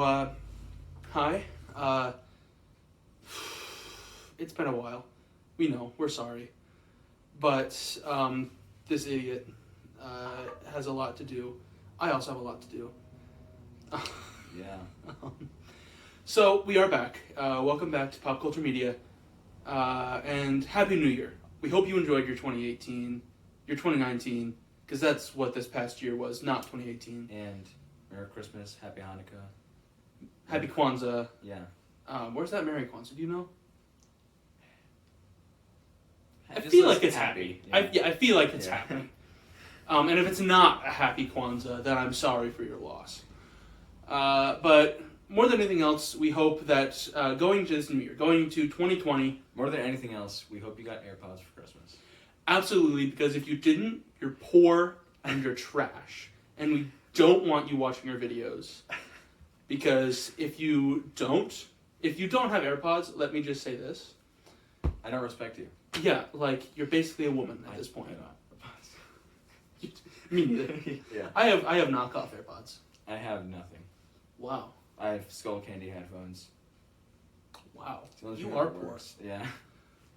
Hi. It's been a while. We know, we're sorry. But, this idiot, has a lot to do. I also have a lot to do. Yeah. So, we are back. Welcome back to Pop Culture Media. And Happy New Year. We hope you enjoyed your 2018, your 2019, because that's what this past year was, not 2018. And Merry Christmas, Happy Hanukkah. Happy Kwanzaa. Yeah. Where's that Merry Kwanzaa? Do you know? I Just feel looks like it's happy. Yeah. I feel like it's Yeah. happy. And if it's not a happy Kwanzaa, then I'm sorry for your loss. But more than anything else, we hope that going to this new year, going to 2020... More than anything else, we hope you got AirPods for Christmas. Absolutely, because if you didn't, you're poor and you're trash. And we don't want you watching our videos. Because if you don't have AirPods, let me just say this. I don't respect you. Yeah, like, you're basically a woman at this point. Me neither. Yeah. I have knockoff AirPods. I have nothing. Wow. I have Skull Candy headphones. Wow. Those You are are the poor. worst. Yeah.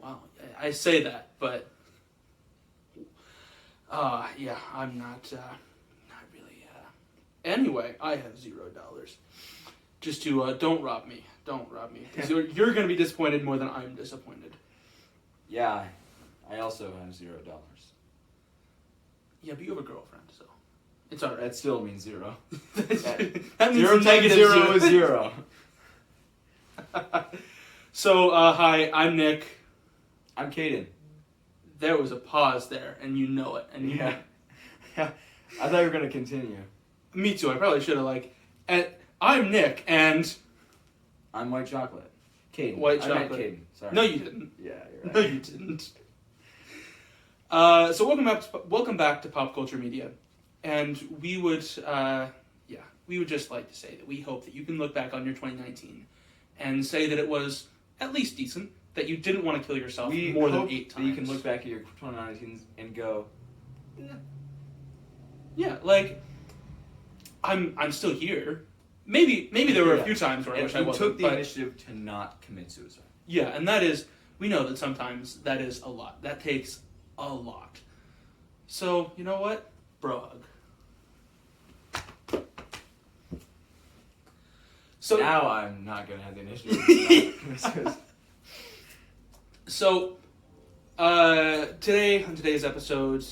Wow. I say that, but yeah, I'm not really. Anyway, I have $0. Just to don't rob me. Don't rob me. Because you're going to be disappointed more than I'm disappointed. Yeah. I also have $0. Yeah, but you have a girlfriend, so it's alright. That still means zero. That means 0 times negative 0 is 0. So, hi, I'm Nick. I'm Kaden. There was a pause there, and you know it. And Yeah. Yeah. I thought you were going to continue. Me too. I probably should have, and I'm Nick, and... I'm White Chocolate. Kaden. White I meant Chocolate. Kaden. Sorry. No, you didn't. Yeah, you're No, right. you didn't. So welcome back to Pop Culture Media, and we would just like to say that we hope that you can look back on your 2019 and say that it was at least decent, that you didn't want to kill yourself more than 8 times. That you can look back at your 2019 and go, yeah, like I'm still here. Maybe there were a few times where I wish I wasn't. You took the but initiative to not commit suicide. yeah, and that is, we know that sometimes that is a lot. That takes a lot. So, you know what? Bro hug. So now I'm not going to have the initiative. So, today, on today's episode,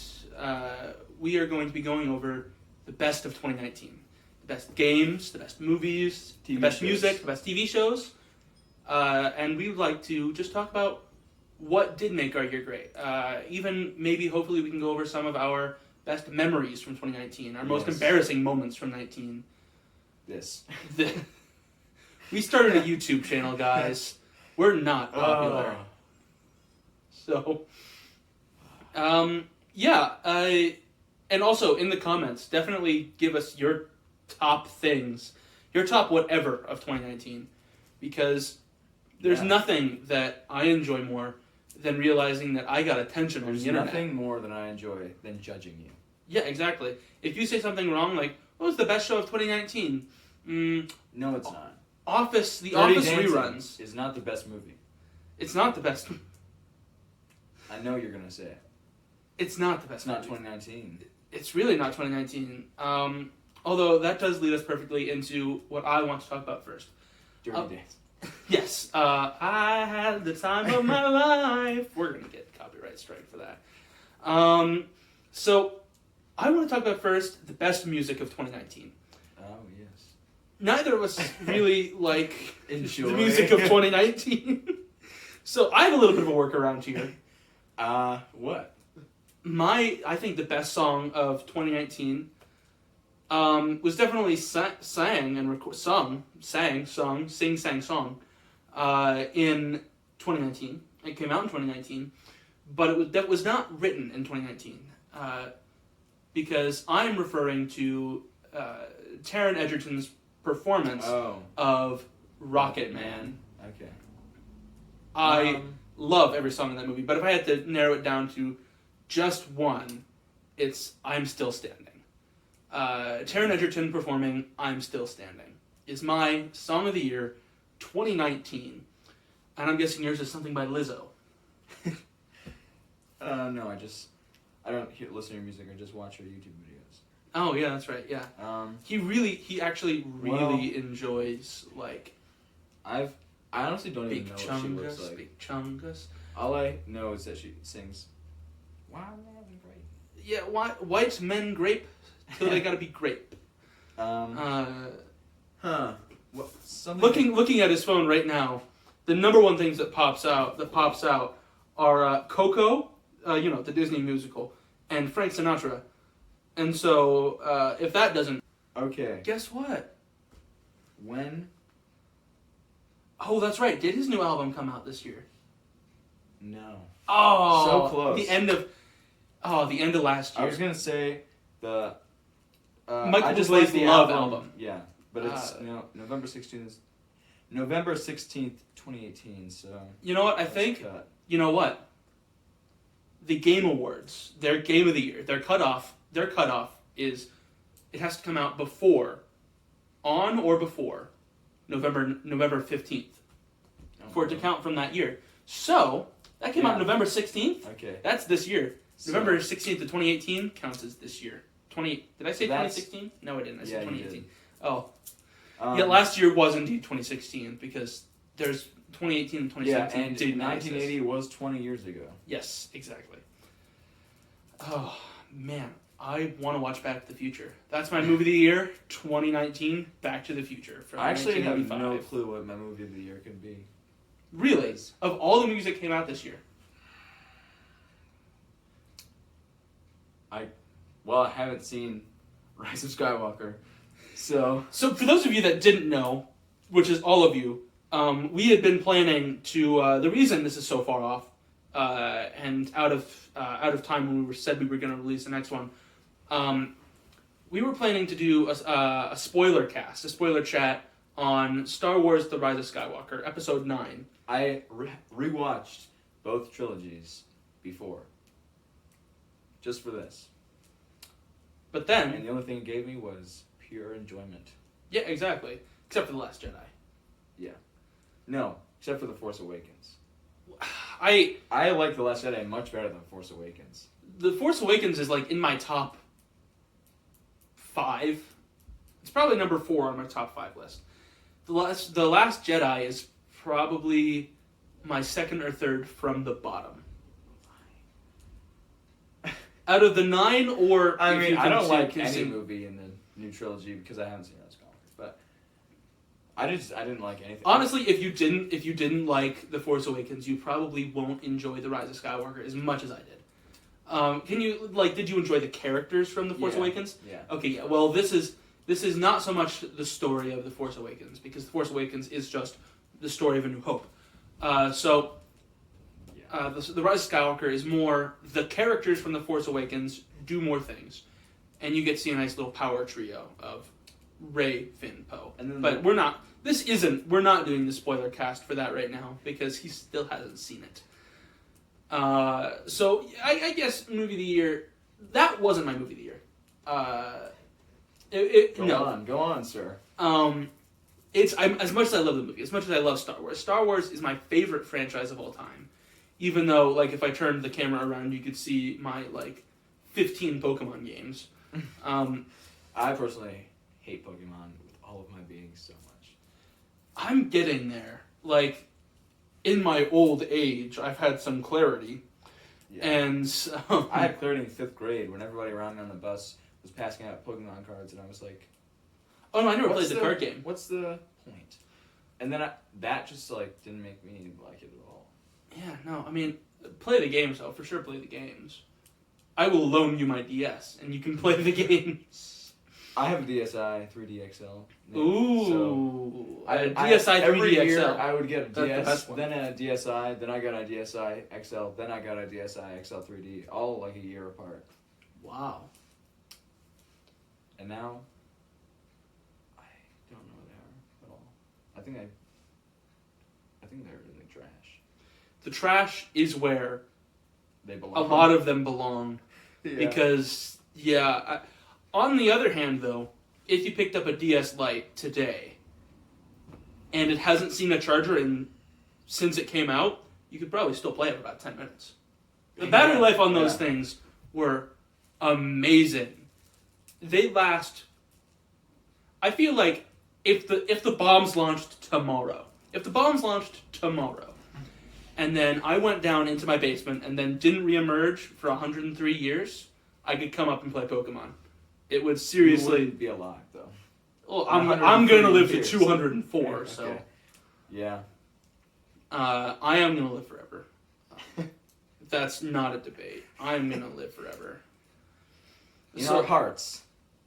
we are going to be going over the best of 2019. The best games, the best movies, the best music, the best TV shows. And we would like to just talk about what did make our year great. Even maybe, hopefully, we can go over some of our best memories from 2019, our most embarrassing moments from 19. We started a YouTube channel, guys. We're not popular. So, and also in the comments, definitely give us your top things, your top whatever of 2019, because there's nothing that I enjoy more than realizing that I got attention on the internet. There's nothing more than I enjoy than judging you. Yeah, exactly. If you say something wrong, like, what was the best show of 2019? No, it's not. The Office Dancing reruns. Is not the best movie. It's not the best. I know you're going to say it. It's not the best. It's not movie. 2019. It's really not 2019. Although that does lead us perfectly into what I want to talk about first. Dirty Days. Yes. I had the time of my life. We're going to get copyright strike for that. So, I want to talk about first the best music of 2019. Oh, yes. Neither of us really like Enjoy the music of 2019. So, I have a little bit of a workaround here. What? I think the best song of 2019 was definitely sung in 2019. It came out in 2019, but that was not written in 2019 because I'm referring to Taron Egerton's performance of Rocket Man. Okay. I love every song in that movie, but if I had to narrow it down to just one, it's I'm Still Standing. Taron Egerton performing I'm Still Standing is my song of the year 2019. And I'm guessing yours is something by Lizzo. No, I don't listen to your music. I just watch her YouTube videos. Oh yeah, that's right. Yeah. He actually really enjoys like. I honestly don't even know what she looks like. Big chungus. All I know is that she sings. Wow, man, great. Yeah, white men grape till they gotta be grape. What, something Looking at his phone right now, the number one things that pops out are Coco, the Disney musical, and Frank Sinatra. And so, if that doesn't... Okay. Guess what? When? Oh, that's right. Did his new album come out this year? No. Oh! So close. The end of last year. I was going to say the... Michael Bublé's Love album. Yeah, but it's November 16th, 2018, so... You know what? I think... You know what? The Game Awards, their Game of the Year, their cutoff is it has to come out on or before November 15th for it to count from that year. So, that came out November 16th. Okay. That's this year. So, November 16th of 2018 counts as this year. Did I say 2016? No, I didn't. I said 2018. Oh. Yeah, last year was indeed 2016 because there's 2018 and 2017. Yeah, and 1980 was 20 years ago. Yes, exactly. Oh, man. I want to watch Back to the Future. That's my movie of the year, 2019, Back to the Future. From I actually have 1985. no clue what my movie of the year could be. Really? Of all the movies that came out this year? I haven't seen Rise of Skywalker, so... So for those of you that didn't know, which is all of you, we had been planning to... the reason this is so far off, and out of time when we said we were going to release the next one, we were planning to do a spoiler cast, a spoiler chat on Star Wars The Rise of Skywalker, Episode 9. I rewatched both trilogies before. Just for this. But then... And the only thing it gave me was pure enjoyment. Yeah, exactly. Except for The Last Jedi. Yeah. No, except for The Force Awakens. I like The Last Jedi much better than Force Awakens. The Force Awakens is like in my top 5. It's probably number 4 on my top 5 list. The Last Jedi is probably my second or third from the bottom. Out of the 9, or I mean, I don't like any any movie in the new trilogy because I haven't seen Rise of Skywalker, but I didn't like anything. Honestly, if you didn't like The Force Awakens, you probably won't enjoy The Rise of Skywalker as much as I did. Did you enjoy the characters from The Force Awakens? Yeah. Okay, yeah. Well, this is not so much the story of The Force Awakens, because The Force Awakens is just the story of A New Hope. The Rise of Skywalker is more the characters from The Force Awakens do more things, and you get to see a nice little power trio of Rey, Finn, Poe. But we're not doing the spoiler cast for that right now because he still hasn't seen it. So I guess movie of the year. That wasn't my movie of the year. Go on, sir. As much as I love the movie, as much as I love Star Wars. Star Wars is my favorite franchise of all time. Even though, like, if I turned the camera around, you could see my 15 Pokemon games. I personally hate Pokemon with all of my being so much. I'm getting there. Like, in my old age, I've had some clarity. Yeah. And I had clarity in 5th grade when everybody around me on the bus was passing out Pokemon cards, and I was like, oh no, I never played the card game. What's the point? And then that just didn't make me like it at all. Yeah, no, I mean, play the games though, for sure play the games. I will loan you my DS, and you can play the games. I have a DSi 3D XL. Ooh. So DSi 3D every XL. year I would get a DS, the then a DSi, then I got a DSi XL, then I got a DSi XL 3D, all a year apart. Wow. And now, I don't know where they are at all. I think they're in the trash. The trash is where They belong. a lot of them belong. Yeah. Because, on the other hand, though, if you picked up a DS Lite today, and it hasn't seen a charger since it came out, you could probably still play it for about 10 minutes. The battery life on those things were amazing. They last. I feel like if the bombs launched tomorrow, and then I went down into my basement and then didn't reemerge for 103 years, I could come up and play Pokemon. It would seriously You wouldn't be alive though. Well, I'm going to live to 204, okay. so Yeah. I am going to live forever. That's not a debate. I'm going to live forever. In our hearts.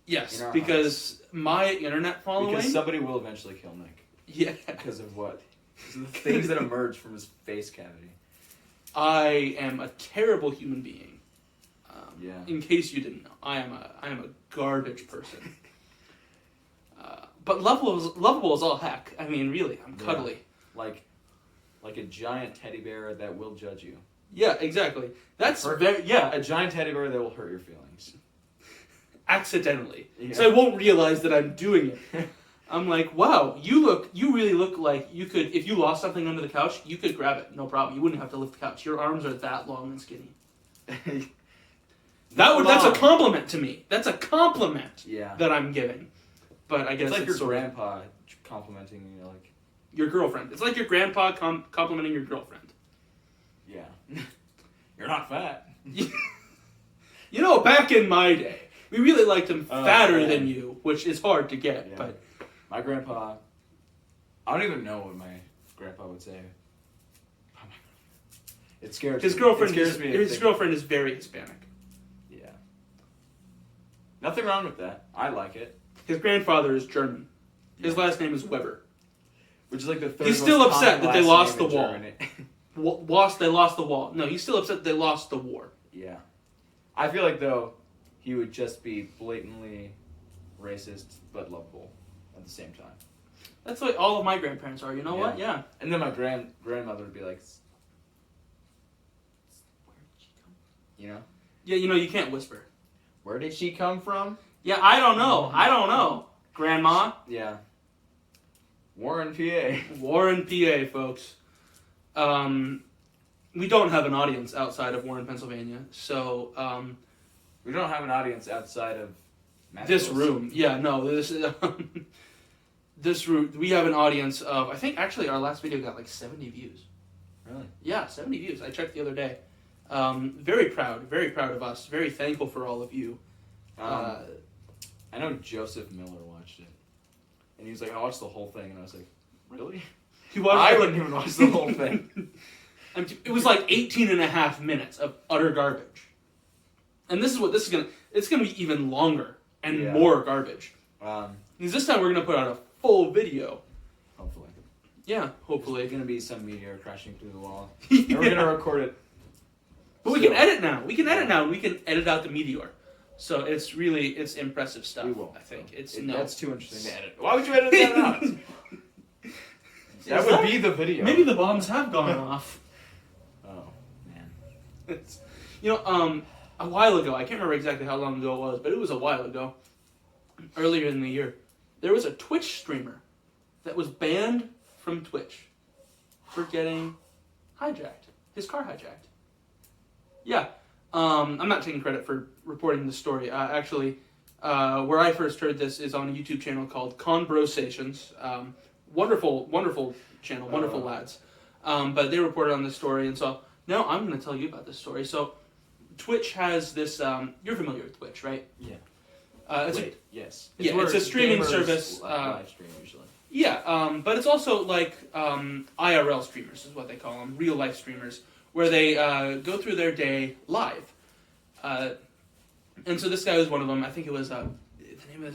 Yes, in our because my internet following. Because somebody will eventually kill Nick. Yeah. Because of what? Because of the things that emerge from his face cavity. I am a terrible human being. Yeah. In case you didn't know, I am a garbage person. But lovable is all heck. I mean, really, I'm cuddly. Like a giant teddy bear that will judge you. Yeah, exactly. That's a giant teddy bear that will hurt your feelings. Accidentally. Yeah. So I won't realize that I'm doing it. I'm like, wow, you really look like you could, if you lost something under the couch, you could grab it, no problem. You wouldn't have to lift the couch. Your arms are that long and skinny. That's a compliment to me. That's a compliment that I'm giving. But I guess it's like your grandpa complimenting you, like your girlfriend. It's like your grandpa complimenting your girlfriend. Yeah. You're not fat. You know, back in my day, we really liked him fatter than you, which is hard to get. Yeah. But my grandpa, I don't even know what my grandpa would say. It scares his me. girlfriend. It scares me. His girlfriend is very Hispanic. Yeah. Nothing wrong with that. I like it. His grandfather is German. His last name is Weber. Which is like the third. He's still most upset common that they last lost the name in wall. Germany. They lost the wall. No, he's still upset they lost the war. Yeah. I feel like, though, he would just be blatantly racist but lovable at the same time. That's what all of my grandparents are. You know what? Yeah. And then my grandmother would be like, where did she come from? You know? Yeah, you know, you can't whisper. Where did she come from? Yeah, I don't know. Grandma? Yeah. Warren, PA. Warren, PA, folks. We don't have an audience outside of Warren, Pennsylvania, so we don't have an audience outside of this room. Yeah, no, this room. We have an audience of, I think actually our last video got like 70 views. Really? Yeah, 70 views. I checked the other day. Very proud of us. Very thankful for all of you. I know Joseph Miller watched it, and he was like, "I watched the whole thing," and I was like, "Really?" I wouldn't even watch the whole thing. It was like 18 and a half minutes of utter garbage. And this is what this is going to... It's going to be even longer and more garbage. Because this time we're going to put out a full video. Hopefully. Yeah, hopefully. There's going to be some meteor crashing through the wall. And we're going to record it. But we can edit now. We can edit out the meteor. So it's impressive stuff, We will. I think. That's too interesting to edit. Why would you edit that out? That would be the video. Maybe the bombs have gone off. Oh, man. A while ago, I can't remember exactly how long ago it was, but it was a while ago, earlier in the year, there was a Twitch streamer that was banned from Twitch for getting hijacked. His car hijacked. Yeah. I'm not taking credit for reporting the story. Actually, where I first heard this is on a YouTube channel called Conbrosations. Wonderful channel, wonderful lads. But they reported on this story, and so now I'm going to tell you about this story. So, Twitch has this. You're familiar with Twitch, right? Yeah. Yes. It's a streaming service. Live stream usually. Yeah, but it's also like IRL streamers is what they call them, real life streamers, where they go through their day live. And so this guy was one of them. I think it was the name of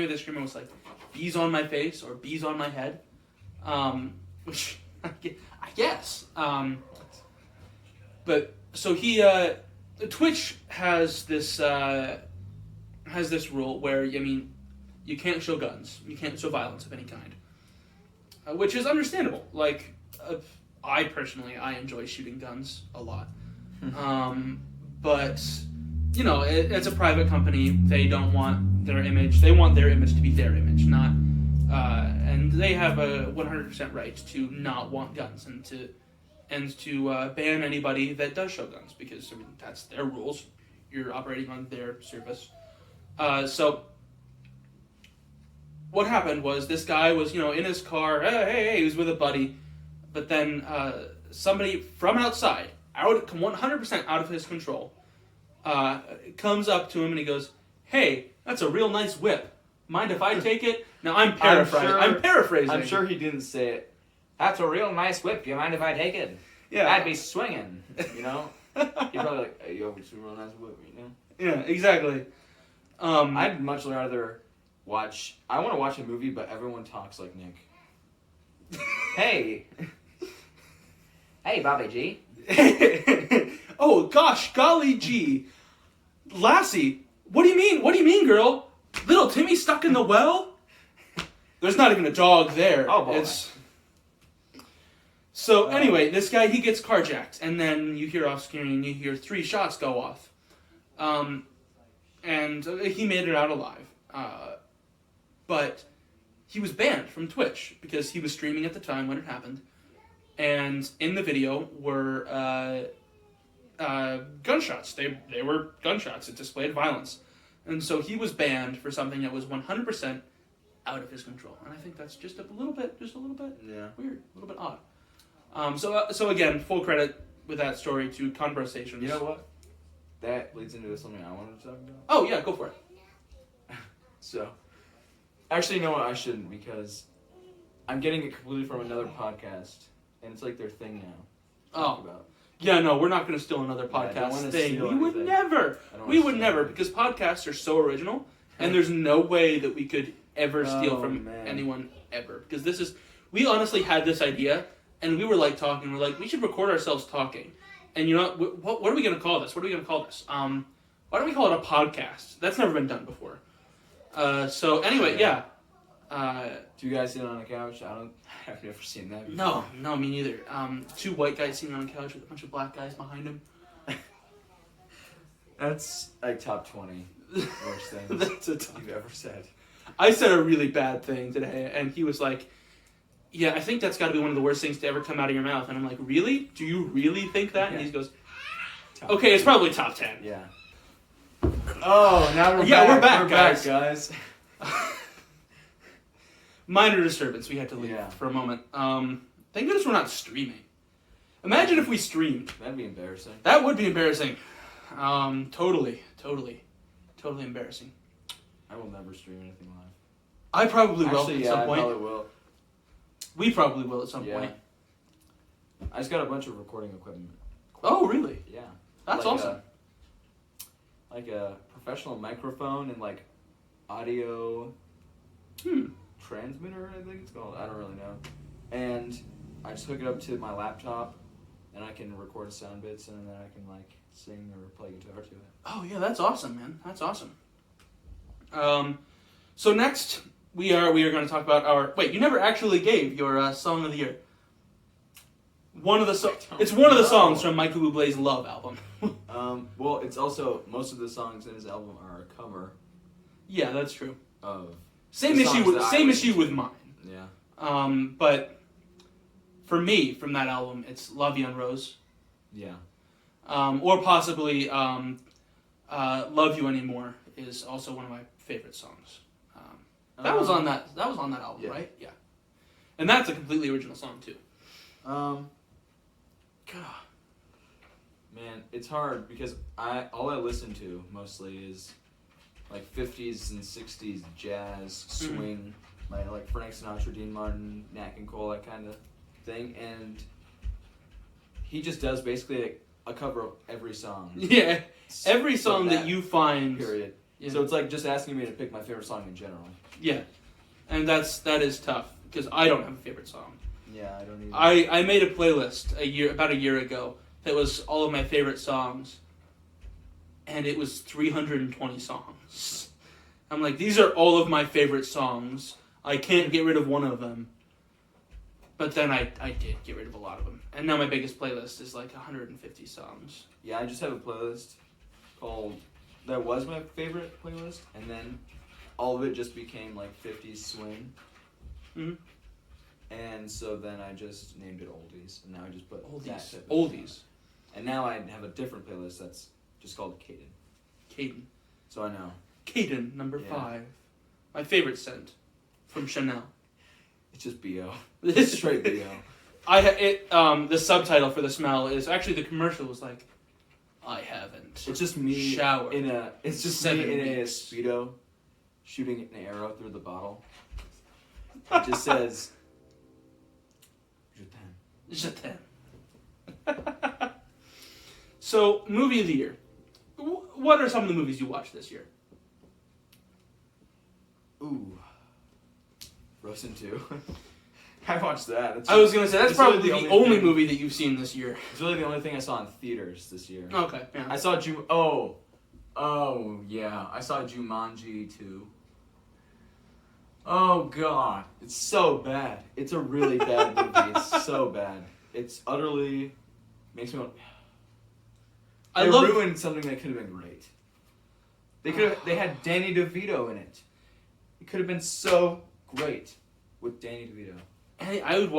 this streamer was like Bees on My Face or Bees on My Head, which I guess. But so he Twitch has this rule where you can't show guns, you can't show violence of any kind, which is understandable. Like I personally enjoy shooting guns a lot, but it's a private company. They don't want their image. They want their image to be their image, not. And and they have a 100% right to not want guns and to ban anybody that does show guns, because I mean, that's their rules. You're operating on their service. So what happened was this guy was, in his car. Hey, he was with a buddy, but then somebody from outside, 100% out of his control, comes up to him and he goes, "Hey, that's a real nice whip. Mind if I take it?" Now I'm paraphrasing. I'm sure he didn't say it. "That's a real nice whip. Do you mind if I take it?" Yeah, I'd be swinging. He'd probably like, "Hey, yo, it's a real nice whip," Yeah, exactly. I'd much rather watch. I want to watch a movie, but everyone talks like Nick. Hey, hey, Bobby G. Oh gosh, golly gee, Lassie. What do you mean? What do you mean, girl? Little Timmy stuck in the well? There's not even a dog there. Oh boy. So anyway, this guy, he gets carjacked, and then you hear off screen, you hear 3 shots go off, and he made it out alive. But he was banned from Twitch because he was streaming at the time when it happened, and in the video were gunshots. They were gunshots. It displayed violence. And so he was banned for something that was 100% out of his control. And I think that's just a little bit Yeah. weird, a little bit odd. So again, full credit with that story to Conversations. You know what? That leads into something I wanted to talk about. Oh yeah, go for it. So, actually, you know what? I shouldn't, because I'm getting it completely from another podcast, and it's like their thing now. Talk about. Yeah, no, we're not going to steal another Yeah, I don't podcast wanna thing. steal We would anything. never. I We would never, because podcasts are so original, and there's no way that we could ever steal from anyone ever. Because we honestly had this idea, and we were like talking. We're like, we should record ourselves talking. And you know what are we going to call this? Why don't we call it a podcast? That's never been done before. So anyway, yeah. Do you guys sit on a couch? I've never seen that before. No, me neither. 2 white guys sitting on a couch with a bunch of black guys behind them. That's like top 20 worst things That's you've ever said. I said a really bad thing today, and he was like, "Yeah, I think that's got to be one of the worst things to ever come out of your mouth." And I'm like, "Really? Do you really think that?" Yeah. And he goes, Top "Okay, it's probably top 10." Yeah. Oh, now we're back. Yeah, we're back, guys. Minor disturbance. We had to leave for a moment. Thank goodness we're not streaming. Imagine if we streamed. That'd be embarrassing. That would be embarrassing. Totally embarrassing. I will never stream anything live. I probably will Actually, at yeah, some I point. probably will. We probably will at some Yeah. point. I just got a bunch of recording equipment. Oh, really? Yeah. That's like awesome. Like a professional microphone and like audio transmitter, I think it's called. I don't really know. And I just hook it up to my laptop, and I can record sound bits, and then I can like sing or play guitar to it. Oh yeah, that's awesome, man. That's awesome. So next we are going to talk about our. Wait, you never actually gave your song of the year. It's one of the songs from Michael Bublé's Love album. Well, it's also most of the songs in his album are a cover Yeah, that's true. of Same the issue songs with that I listen to. with mine. Yeah. But for me, from that album, it's La Vie en Rose. Yeah. Or possibly Love You Anymore is also one of my favorite songs. That was on that album, yeah. right? Yeah. And that's a completely original song too. God. Man, it's hard because all I listen to mostly is like 50s and 60s jazz, swing, like Frank Sinatra, Dean Martin, Nat King Cole, that kind of thing, and he just does basically a cover of every song. Yeah, every song that you find. Period. Yeah. So it's like just asking me to pick my favorite song in general. Yeah, and that is tough because I don't have a favorite song. Yeah, I don't either. I made a playlist about a year ago that was all of my favorite songs, and it was 320 songs. I'm like, these are all of my favorite songs. I can't get rid of one of them. But then I did get rid of a lot of them. And now my biggest playlist is like 150 songs. Yeah, I just have a playlist that was my favorite playlist, and then all of it just became like 50s swing. Mm-hmm. And so then I just named it Oldies, and now I just put that Oldies. type of Oldies. And now I have a different playlist that's just called Kaden. Kaden. So I know. Kaden, number 5. My favorite scent from Chanel. It's just B.O. It's straight B.O. The subtitle for the smell is actually the commercial was like, I haven't. It's just me showered. It's just 7 me in a weeks. Speedo shooting an arrow through the bottle. It just says, Je t'aime. Je t'aime. So, movie of the year. What are some of the movies you watched this year? Ooh. Frozen 2. I watched that. I was going to say, that's probably really the only movie that you've seen this year. It's really the only thing I saw in theaters this year. Okay, yeah. I saw yeah. I saw Jumanji 2. Oh, God. It's so bad. It's a really bad movie. It's so bad. It's utterly... Makes me want... They ruined something that could have been great. They had Danny DeVito in it. It could have been so great with Danny DeVito. I would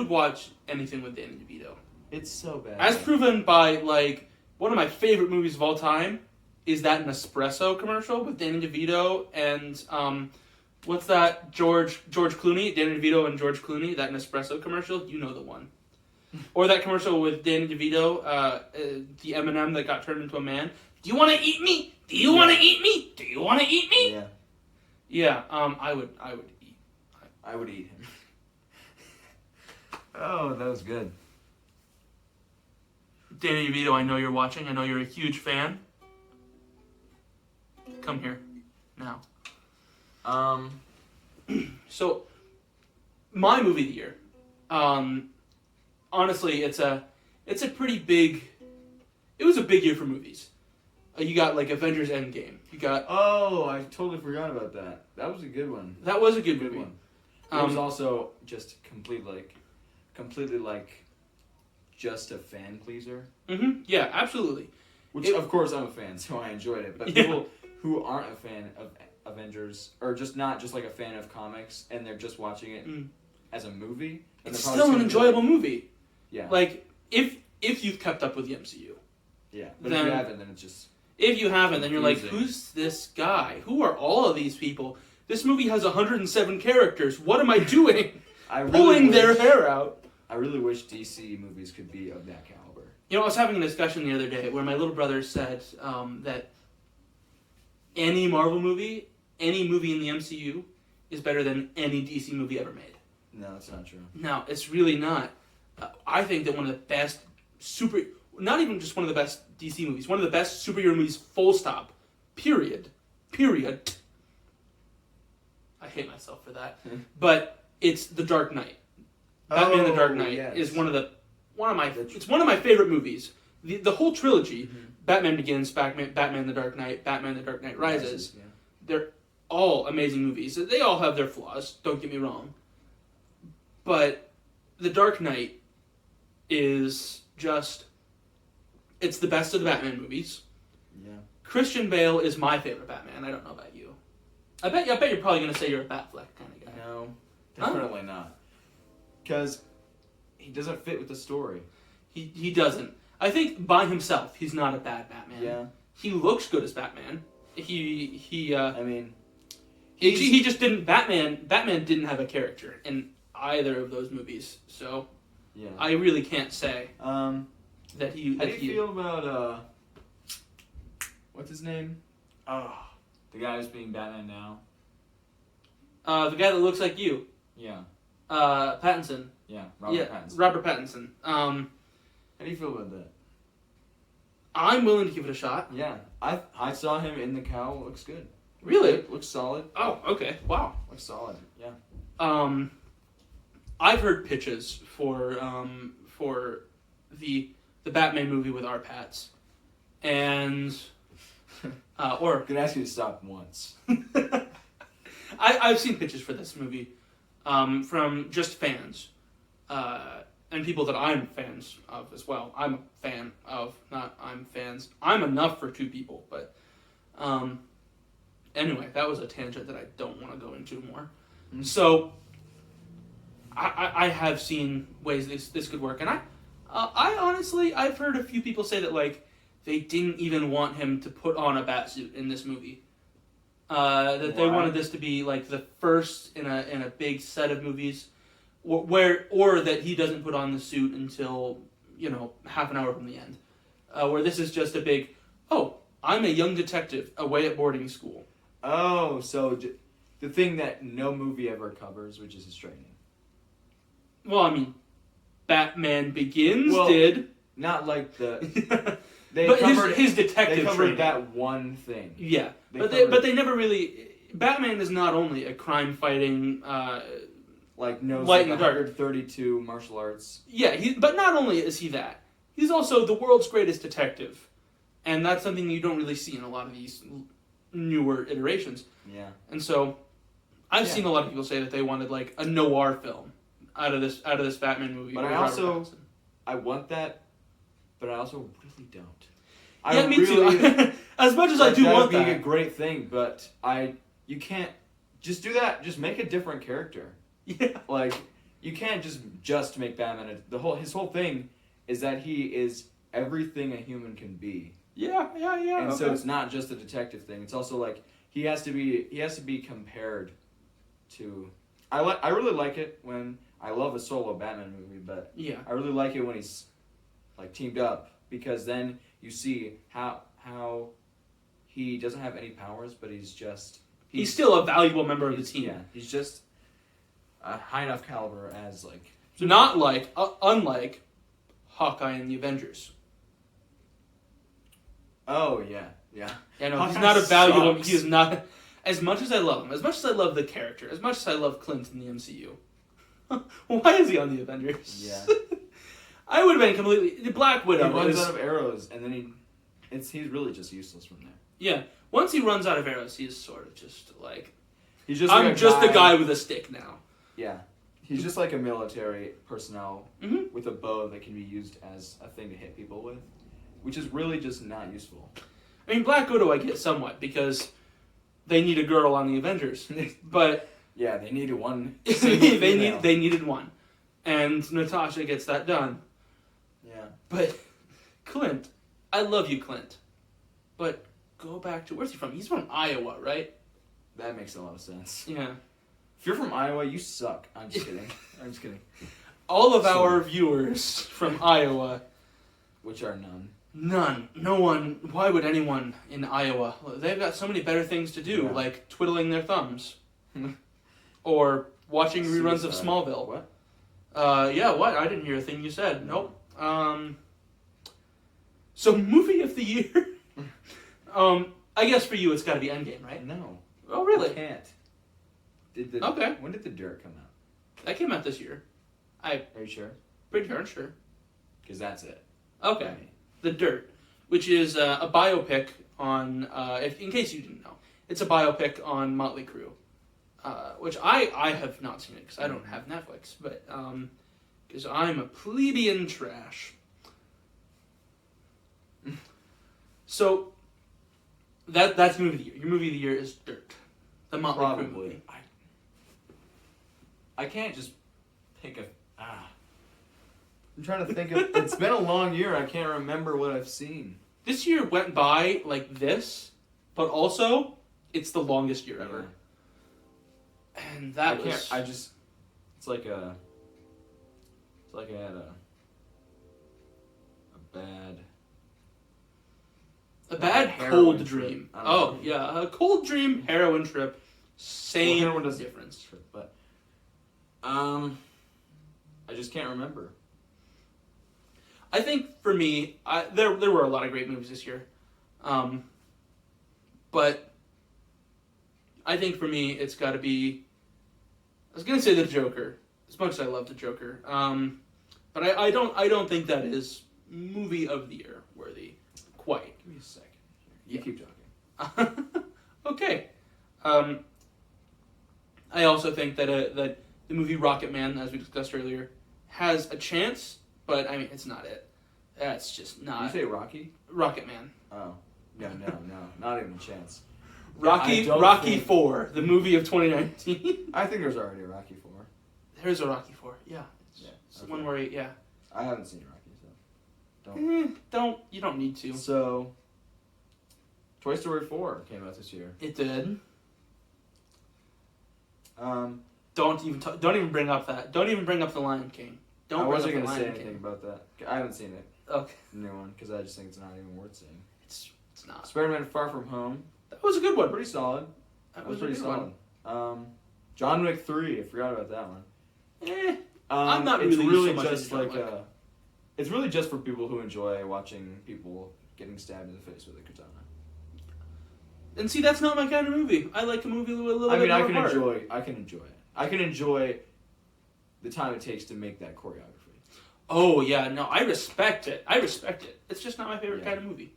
watch anything with Danny DeVito. It's so bad. As proven by, like, one of my favorite movies of all time is that Nespresso commercial with Danny DeVito and, what's that? George Clooney, Danny DeVito and George Clooney, that Nespresso commercial, you know the one. Or that commercial with Danny DeVito, the M&M that got turned into a man. Do you want to eat me? Do you want to eat me? Do you want to eat me? Yeah. Yeah, I would eat. I would eat him. Oh, that was good. Danny DeVito, I know you're watching. I know you're a huge fan. Come here, now. So, my movie of the year. Honestly, it's a pretty big. It was a big year for movies. You got like Avengers Endgame. You got. Oh, I totally forgot about that. That was a good one. That was a good movie. One. It was also just completely just a fan pleaser. Mm-hmm. Yeah, absolutely. Which, of course, I'm a fan, so I enjoyed it. But people who aren't a fan of Avengers, or just not just like a fan of comics, and they're just watching it as a movie, it's still an enjoyable movie. Yeah. Like if you've kept up with the MCU. Yeah. But if you haven't, then it's just. If you haven't, then you're like, confusing. who's this guy? Who are all of these people? This movie has 107 characters. What am I doing? Pulling their hair out. I really wish DC movies could be of that caliber. You know, I was having a discussion the other day where my little brother said that any Marvel movie, any movie in the MCU, is better than any DC movie ever made. No, that's not true. No, it's really not. I think that one of the best not even just one of the best DC movies, one of the best superhero movies, full stop, period. I hate myself for that. But it's The Dark Knight. Batman The Dark Knight is one of my favorite movies. The whole trilogy, Batman Begins, Batman The Dark Knight, Batman The Dark Knight Rises, they're all amazing movies. They all have their flaws, don't get me wrong. But The Dark Knight is just... It's the best of the Batman movies. Yeah. Christian Bale is my favorite Batman. I don't know about you. I bet you're probably going to say you're a Batfleck kind of guy. No, definitely not. Because he doesn't fit with the story. He doesn't. I think by himself, he's not a bad Batman. Yeah. He looks good as Batman. He just didn't... Batman didn't have a character in either of those movies. So, yeah. I really can't say that he... How do you feel about, what's his name? Oh, the guy who's being Batman now. The guy that looks like you. Yeah. Pattinson. Yeah, Pattinson. Robert Pattinson. How do you feel about that? I'm willing to give it a shot. Yeah, I saw him in The Cowl. Looks good. Really? Looks solid. Oh, okay. Wow. Looks solid. Yeah. I've heard pitches for the Batman movie with our Pats, and or I'm gonna ask you to stop once. I've seen pitches for this movie from just fans and people that I'm fans of as well. I'm a fan of, not I'm fans. I'm enough for two people, but anyway, that was a tangent that I don't want to go into more. So I have seen ways this could work, and I honestly I've heard a few people say that like they didn't even want him to put on a bat suit in this movie. That they wanted this to be like the first in a big set of movies, or that he doesn't put on the suit until half an hour from the end, where this is just a big I'm a young detective away at boarding school. Oh, so the thing that no movie ever covers, which is his training. Well, I mean, Batman Begins Well, did. Not like the... But covered his detective They covered training. that one thing. Yeah, but they never really... Batman is not only a crime-fighting... knows light like in the dark. 132 martial arts. Yeah, but not only is he that, he's also the world's greatest detective. And that's something you don't really see in a lot of these newer iterations. Yeah. And so, I've seen a lot of people say that they wanted like a noir film out of this Batman movie. But I want that, but I also really don't. Yeah, me too. As much as I do want that. That would be a great thing, but you can't just do that. Just make a different character. Yeah. Like, you can't just make Batman his whole thing is that he is everything a human can be. Yeah. And so it's not just a detective thing. It's also like he has to be compared to. I really like it when I love a solo Batman movie, but I really like it when he's like teamed up, because then you see how he doesn't have any powers, but he's still a valuable member of the team. Yeah, he's just a high enough caliber as like not like unlike Hawkeye and the Avengers. Oh yeah. Yeah, no, he's Hawkeye not a valuable. sucks. He is not. As much as I love him, as much as I love the character, as much as I love Clint in the MCU, why is he on the Avengers? Yeah. I would have been completely Black Widow. He runs out of arrows, and then he's really just useless from there. Yeah, once he runs out of arrows, he's sort of just like he's just. I'm just a guy with a stick now. Yeah, he's just like a military personnel with a bow that can be used as a thing to hit people with, which is really just not useful. I mean, Black Widow I get somewhat because they need a girl on the Avengers, but yeah, they needed one. they needed one, and Natasha gets that done. Yeah, but Clint, I love you, Clint, but go back to where's he from? He's from Iowa, right? That makes a lot of sense. Yeah. If you're from Iowa, you suck. I'm just kidding. All of our viewers from Iowa, which are none. None. No one. Why would anyone in Iowa? They've got so many better things to do, like twiddling their thumbs. Or watching reruns of Smallville. What? Yeah, what? I didn't hear a thing you said. Nope. So, movie of the year? I guess for you it's got to be Endgame, right? No. Oh, really? I can't. Okay. When did The Dirt come out? That came out this year. Are you sure? Pretty darn sure. Because that's it. Okay. The Dirt, which is a biopic on, in case you didn't know, it's a biopic on Motley Crue, which I have not seen it because I don't have Netflix, but because I'm a plebeian trash. So that's movie of the year. Your movie of the year is Dirt, the Motley Crue movie. I can't just pick a. I'm trying to think of. It's been a long year. I can't remember what I've seen. This year went by like this, but also it's the longest year ever. And that It's like a. It's like I had a bad cold dream. Oh yeah, a cold dream, heroin trip, same heroin does difference. But I just can't remember. I think for me, there were a lot of great movies this year, but I think for me it's got to be. I was gonna say The Joker, as much as I love The Joker, but I don't think that is movie of the year worthy. Quite. Give me a second. You keep talking. Okay. I also think that that the movie Rocket Man, as we discussed earlier, has a chance, but I mean it's not it. That's just not. Did you say Rocky? Rocket Man. Oh no, not even a chance. Rocky 4, the movie of 2019. I think there's already a Rocky 4. There's a Rocky 4. Yeah. It's the okay. one where yeah. I haven't seen Rocky, so You don't need to. So, Toy Story 4 came out this year. It did. Don't Don't even bring up that. Don't even bring up the Lion King. Don't. I wasn't going gonna to say anything about that. I haven't seen it. Okay. The new one, because I just think it's not even worth seeing. It's not. Spider-Man: Far From Home. That was a good one. Pretty solid. That was a pretty good solid. John Wick 3. I forgot about that one. I'm not it's really really so much just into like John Wick. it's really just for people who enjoy watching people getting stabbed in the face with a katana. And see, that's not my kind of movie. I like a movie with a little bit more I can heart. enjoy it. I can enjoy the time it takes to make that choreography. Oh yeah, no, I respect it. It's just not my favorite kind of movie.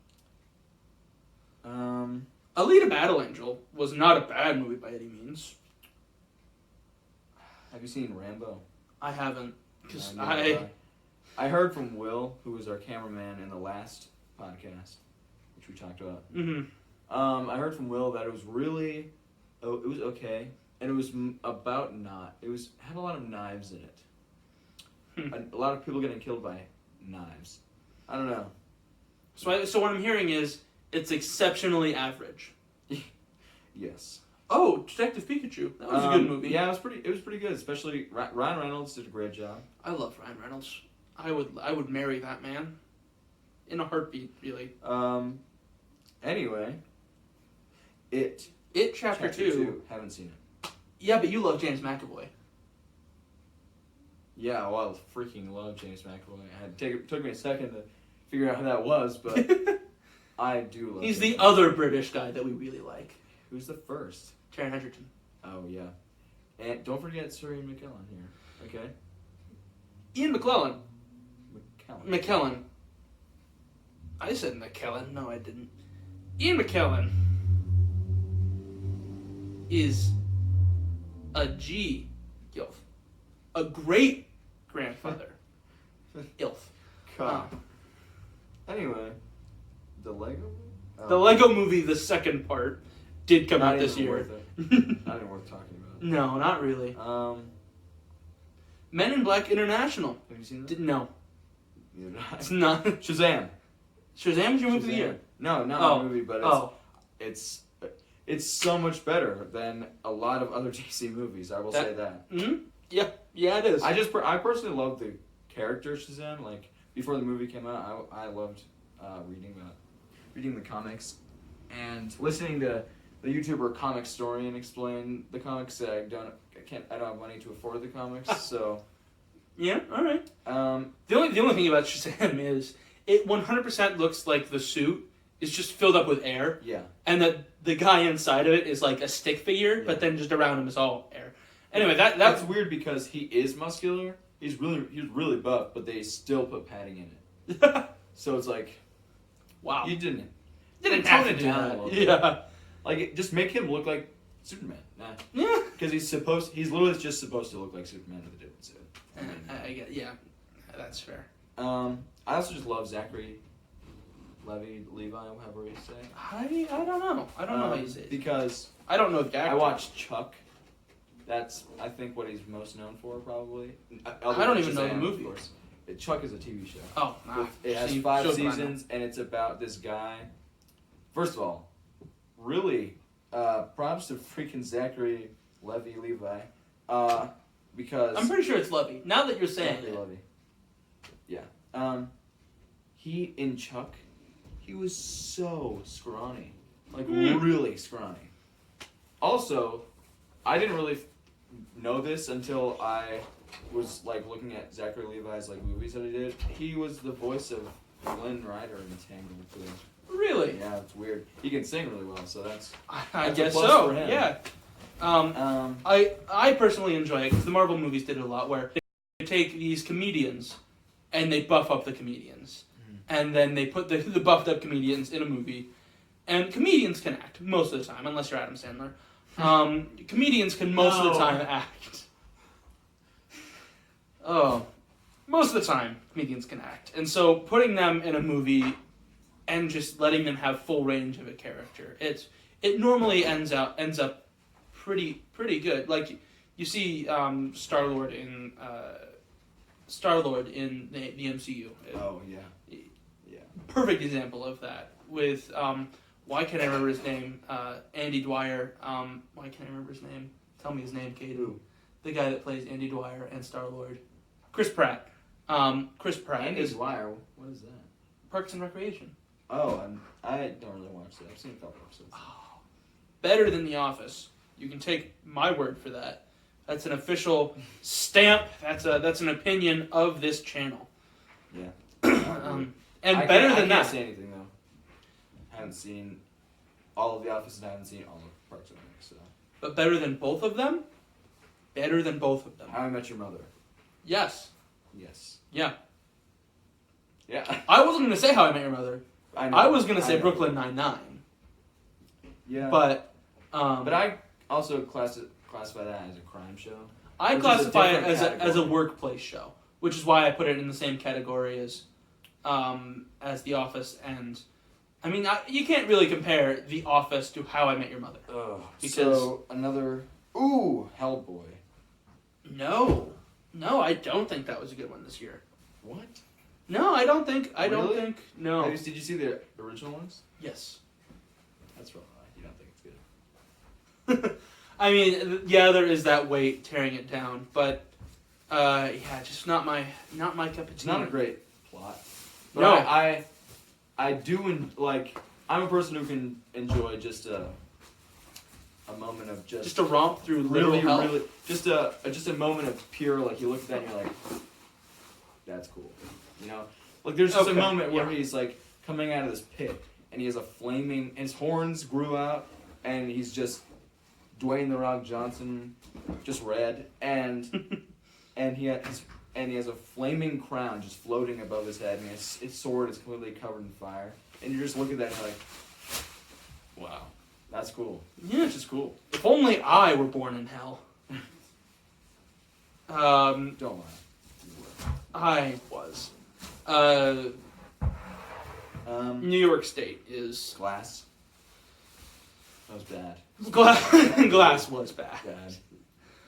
Alita Battle Angel was not a bad movie by any means. Have you seen Rambo? I haven't, because I heard from Will, who was our cameraman in the last podcast, which we talked about. Mm-hmm. I heard from Will that it was really, it was okay, and it was about had a lot of knives in it. A lot of people getting killed by knives. I don't know. So what I'm hearing is it's exceptionally average. Yes. Oh, Detective Pikachu. That was a good movie. Yeah, it was pretty good. Especially Ryan Reynolds did a great job. I love Ryan Reynolds. I would marry that man in a heartbeat, really. Anyway, It Chapter 2. Haven't seen it. Yeah, but you love James McAvoy. Yeah, well, I freaking love James McAvoy. It took me a second to figure out who that was, but I do love He's James the other British guy that we really like. Who's the first? Taron Egerton. Oh, yeah. And don't forget Sir Ian McKellen here, okay? Ian McKellen. McKellen. McKellen. I said McKellen. No, I didn't. Ian McKellen is a Gilf. A great grandfather. Ilf. God. Anyway, the Lego? The Lego movie, the second part, did come out this year. Worth it. Not even worth talking about. No, not really. Men in Black International. Have you seen that? No. Neither did I. It's not. Shazam. Shazam is your movie of the year? No, not a movie, but it's it's so much better than a lot of other DC movies. I will say that. Mm-hmm. Yeah, it is. I personally love the character Shazam. Like before the movie came out, I loved reading the comics and listening to the YouTuber Comic Storian explain the comics. I don't have money to afford the comics, so yeah, all right. The only thing about Shazam is it 100% looks like the suit is just filled up with air. Yeah. And that the guy inside of it is like a stick figure, but then just around him is all air. Anyway, that's weird because he is muscular. He's really buff, but they still put padding in it. So it's like, wow. You didn't have tone to it do down that. a little bit. Yeah. Like just make him look like Superman. Nah. Yeah. Because he's literally just supposed to look like Superman with a different suit. I get, yeah, that's fair. I also just love Zachary Levi, however you say. I don't know. I don't know how you say it. Because I don't know the actor. I watched Chuck. That's, I think, what he's most known for, probably. I don't even know the movie. Of course. Chuck is a TV show. Oh, nah. It has 5 seasons, and it's about this guy. First of all, really, props to freaking Zachary Levi. Because I'm pretty sure it's Levy. Now that you're saying it. Levy. Yeah. He, in Chuck, he was so scrawny. Like, really scrawny. Also, I didn't really know this until I was, like, looking at Zachary Levi's, like, movies that he did. He was the voice of Glenn Rider in Tangled, too. Really? Yeah, it's weird. He can sing really well, so that's I a guess plus so. for him. Yeah. I personally enjoy it because the Marvel movies did it a lot, where they take these comedians and they buff up the comedians, and then they put the buffed up comedians in a movie, and comedians can act most of the time, unless you're Adam Sandler. Comedians can most of the time act. Oh, most of the time comedians can act, and so putting them in a movie and just letting them have full range of a character, it normally ends up pretty good. Like, you see Star-Lord in the MCU. Oh yeah. Yeah. Perfect example of that with why can't I remember his name? Andy Dwyer. Why can't I remember his name? Tell me his name, Kaden. Who? The guy that plays Andy Dwyer and Star-Lord. Chris Pratt. Chris Pratt Andy is Dwyer. What is that? Parks and Recreation. Oh, I don't really watch that. I've seen a couple episodes. Better than The Office. You can take my word for that. That's an official stamp. That's an opinion of this channel. Yeah. And I better than I that. can't say anything though. I haven't seen all of The Office and I haven't seen all of Parks and Rec. So. But better than both of them? Better than both of them. How I Met Your Mother. Yes. Yes. Yeah. Yeah. I wasn't going to say How I Met Your Mother. I know. I was going to I say know. Brooklyn Nine-Nine. Yeah. But I also classify that as a crime show. I which is a classify it different as a category. workplace show, which is why I put it in the same category as The Office. And I mean, you can't really compare The Office to How I Met Your Mother. Because So another Hellboy. no, I don't think that was a good one this year. What? No, I don't think. Really? No. Did you see the original ones? Yes. That's wrong. You don't think it's good. I mean, yeah, there is that weight tearing it down, but yeah, just not my cup of tea. It's not a great plot. But No. I do like. I'm a person who can enjoy just a moment of Just a romp through literal hell. really just a moment of pure, like, you look at that and you're like, that's cool, you know, like there's just a Okay, moment where yeah. he's like coming out of this pit and he has a flaming, his horns grew out and he's just Dwayne the Rock Johnson, just red, and he has a flaming crown just floating above his head, and his sword is completely covered in fire, and you just look at that and you're like, wow, that's cool. Yeah, it's just cool. If only I were born in hell. Don't lie. I was. New York State is Glass. That was bad. Glass was bad. Bad.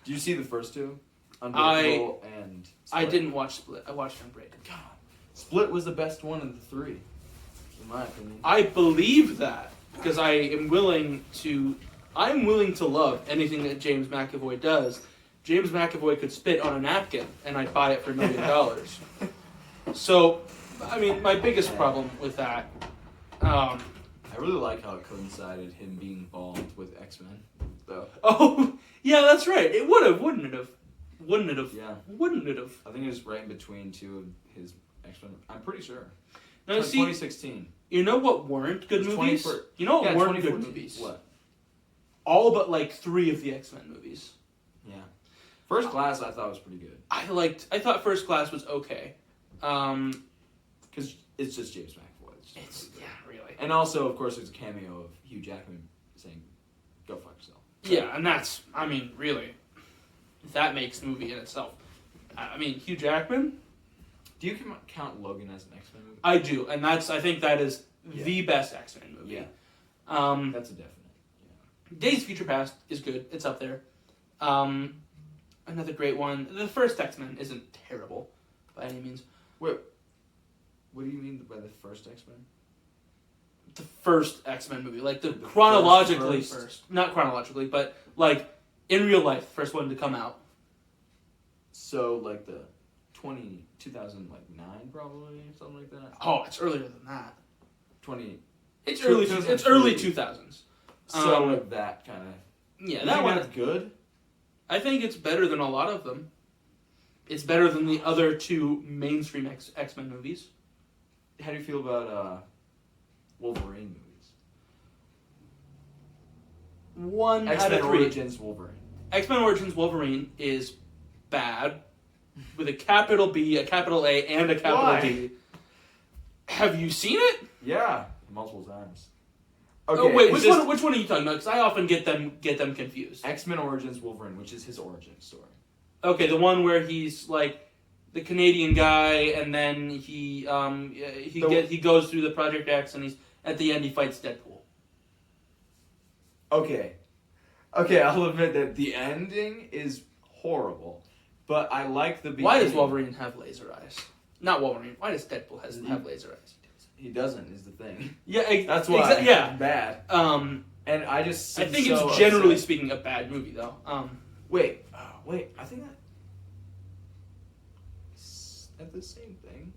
Did you see the first two? I Unbreakable and Split? didn't watch Split. I watched Unbreakable. God, Split was the best one of the three, in my opinion. I believe that because I'm willing to love anything that James McAvoy does. James McAvoy could spit on a napkin and I'd buy it for $1 million. So, I mean, my biggest problem with that, I really like how it coincided him being bald with X-Men, though. oh, yeah, that's right. It would have, wouldn't it have? Wouldn't it have? Yeah. Wouldn't it have? I think it was right in between two of his X-Men. I'm pretty sure. Now, see, 2016. you know what weren't good It was movies? 24 You know what Yeah, weren't good 2014. movies? What? All but like 3 of the X-Men movies. Yeah. First Class I thought was pretty good. I thought First Class was okay. Because it's just James McAvoy. It's yeah, really. And also, of course, there's a cameo of Hugh Jackman saying, "Go fuck yourself." Yeah, and that's, I mean, really, that makes the movie in itself. I mean, Hugh Jackman? Do you count Logan as an X-Men movie? I do, and I think that is Yeah. the best X-Men movie. Yeah. That's a definite. Days of Future Past is good. It's up there. Another great one. The first X-Men isn't terrible by any means. Wait, what do you mean by the first X-Men? The first X-Men movie, like the The chronologically first? first. Not chronologically, but like in real life, first one to come out. So, like the 2009 probably, something like that? Oh, it's earlier than that. 20... It's Two- early. It's early 2003. 2000s. So, like that kind of... Yeah, You that think one. that's good? I think it's better than a lot of them. It's better than the other 2 mainstream X-Men movies. How do you feel about Wolverine movies? 1 out X-Men of 3. Origins Wolverine. X-Men Origins Wolverine is bad, with a capital B, a capital A, and a capital Why? D. Have you seen it? Yeah, multiple times. Oh wait, it's which one are you talking about? Because I often get them confused. X-Men Origins Wolverine, which is his origin story. Okay, the one where he's like the Canadian guy, and then he goes through the Project X, and at the end he fights Deadpool. Okay, I'll admit that the ending is horrible. But I like the beginning. Why does Wolverine have laser eyes? Not Wolverine. Why does Deadpool have laser eyes? He doesn't, is the thing. Yeah, that's why. Yeah, bad. And I just. I think so it's generally upset. speaking a bad movie, though. Wait. I think that's the same thing.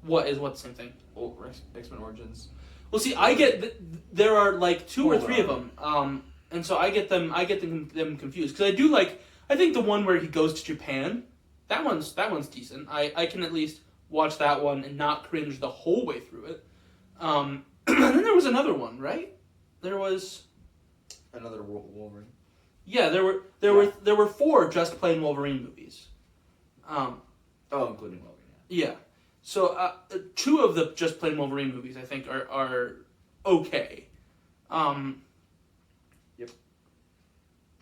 What the same thing? Oh, X-Men Origins. Well, see, I get there are like 2 or 3 Hold of them, and so I get them confused because I think the one where he goes to Japan, that one's decent. I can at least watch that one and not cringe the whole way through it. And then there was another one, right? There was Another Wolverine. Yeah, there were 4 just plain Wolverine movies. Including Logan. Yeah. So 2 of the just plain Wolverine movies I think are okay. Yep.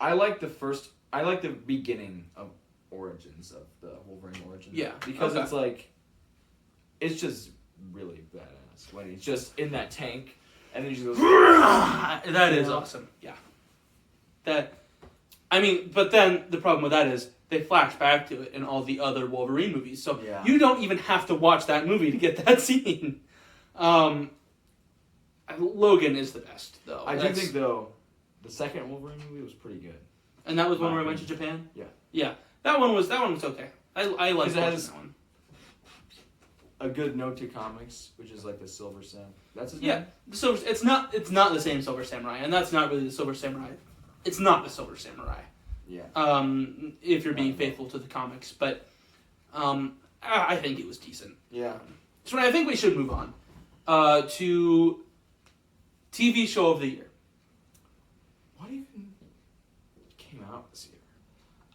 I like the beginning of Origins of the Wolverine Origins. Yeah. Because it's like, it's just really badass when he's just in that tank and then he just goes. That is awesome. Yeah. But then the problem with that is they flash back to it in all the other Wolverine movies, so you don't even have to watch that movie to get that scene. Logan is the best, though. I do think, though, the second Wolverine movie was pretty good. And that was one where I went to Japan? Yeah. Yeah. That one was okay. I like watching that one. A good note to comics, which is like the Silver Sam. That's his name? Yeah. It's not the same Silver Samurai, and that's not really the Silver Samurai. It's not the Silver Samurai. Yeah. If you're being faithful to the comics, but I think it was decent. Yeah. So I think we should move on to TV show of the year. What even came out this year?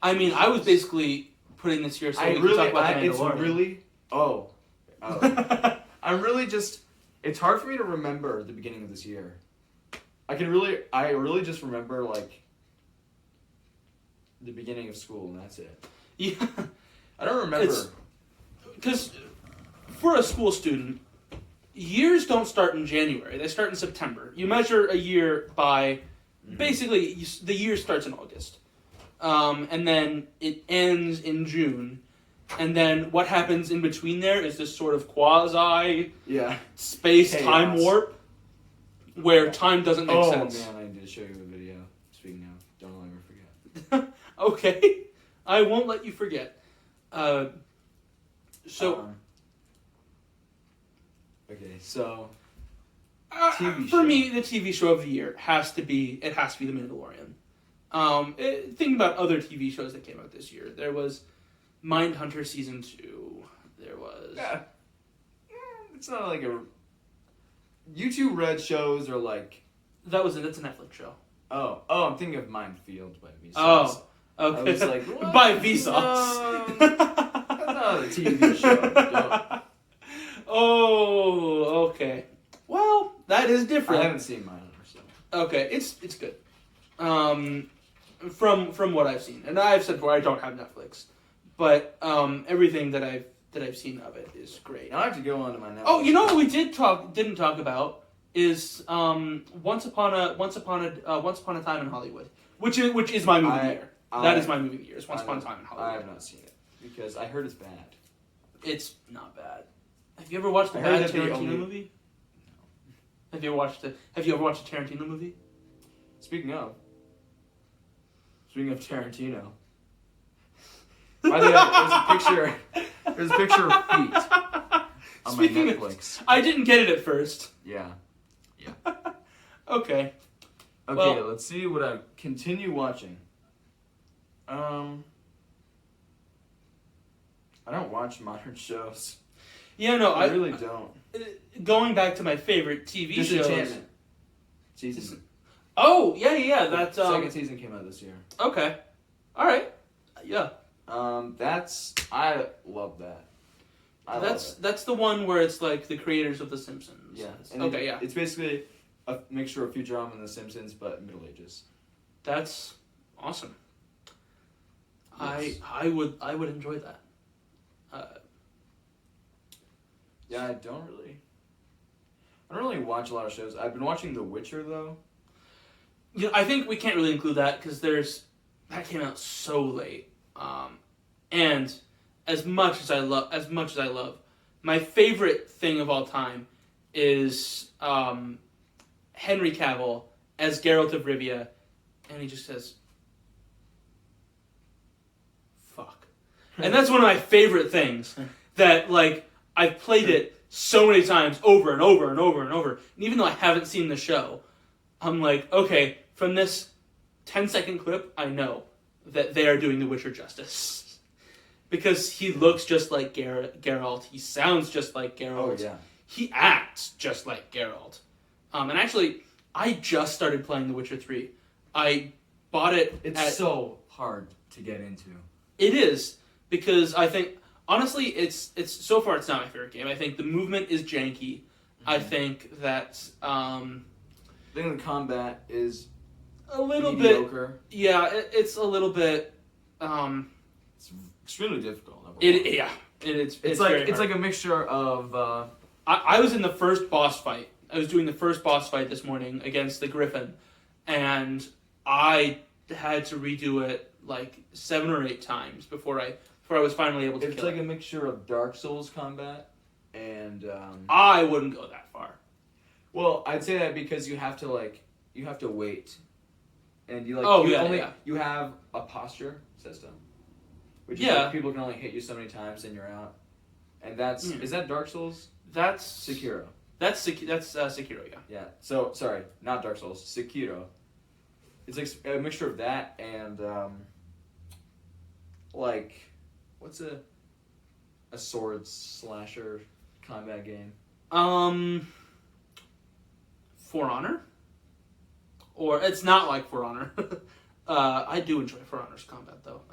I mean, I was basically putting this here so we could talk about The Mandalorian. It's really. Oh. I'm really just. It's hard for me to remember the beginning of this year. I really just remember like the beginning of school and that's it. Yeah. I don't remember. Because for a school student, years don't start in January. They start in September. You measure a year by, basically, the year starts in August. And then it ends in June. And then what happens in between there is this sort of quasi space-time warp where time doesn't make sense. Oh man, I need to show you a video. Speaking of, don't let me forget. Okay. I won't let you forget. Okay, so for me, the TV show of the year has to be The Mandalorian. Think about other TV shows that came out this year. There was Mindhunter Season 2. There was... Yeah. It's not like a... YouTube Red shows are like... That's a Netflix show. Oh, I'm thinking of Minefield by Vsauce. Oh, okay. I was like, what? By Vsauce. That's not a TV show. Oh, okay. Well, that is different. I haven't seen Mindhunter, so... Okay, it's good. From what I've seen, and I've said before, I don't have Netflix, but everything that I've seen of it is great. Now I have to go onto my Netflix. Oh, you know what we didn't talk about is Once Upon a Time in Hollywood, which is my movie of the year. That is my movie of the year. It's Once Upon a Time in Hollywood. I have not seen it because I heard it's bad. It's not bad. Have you ever watched a bad Tarantino movie? No. Have you ever watched a Tarantino movie? Speaking of Tarantino, by the way, there's a picture of feet on my Netflix. I didn't get it at first. Yeah. Okay. Well, let's see what I continue watching. I don't watch modern shows. Yeah, no, I really don't. Going back to my favorite TV shows. Disenchantment. Season. Oh, yeah. That second season came out this year. Okay. All right. Yeah. I love that. That's the one where it's like the creators of The Simpsons. Yeah. It's basically a mixture of Futurama and The Simpsons, but Middle Ages. That's awesome. Yes. I would enjoy that. Yeah, I don't really watch a lot of shows. I've been watching The Witcher though. I think we can't really include that because there's that came out so late. And as much as I love, my favorite thing of all time is Henry Cavill as Geralt of Rivia, and he just says, "Fuck," and that's one of my favorite things. That like I've played it so many times over and over and over and over, and even though I haven't seen the show, I'm like, okay, from this 10-second clip, I know that they are doing The Witcher justice. Because he looks just like Geralt. He sounds just like Geralt. Oh, yeah. He acts just like Geralt. And actually, I just started playing The Witcher 3. I bought it. It's so hard to get into. It is, because I think, honestly, it's so far it's not my favorite game. I think the movement is janky. Mm-hmm. I think that... I think the combat is a little mediocre. Bit... Yeah, it's a little bit... It's extremely difficult. It's like a mixture of. I was in the first boss fight. I was doing the first boss fight this morning against the Griffin, and I had to redo it like 7 or 8 times before I was finally able to. It's like a mixture of Dark Souls combat and. I wouldn't go that far. Well, I'd say that because you have to wait, and you have a posture system. Which is like people can only hit you so many times and you're out. And is that Dark Souls? That's Sekiro. That's Sekiro, yeah. Yeah. So sorry, not Dark Souls, Sekiro. It's like a mixture of that and what's a sword slasher combat game? For Honor? Or it's not like For Honor. I do enjoy For Honor's combat though.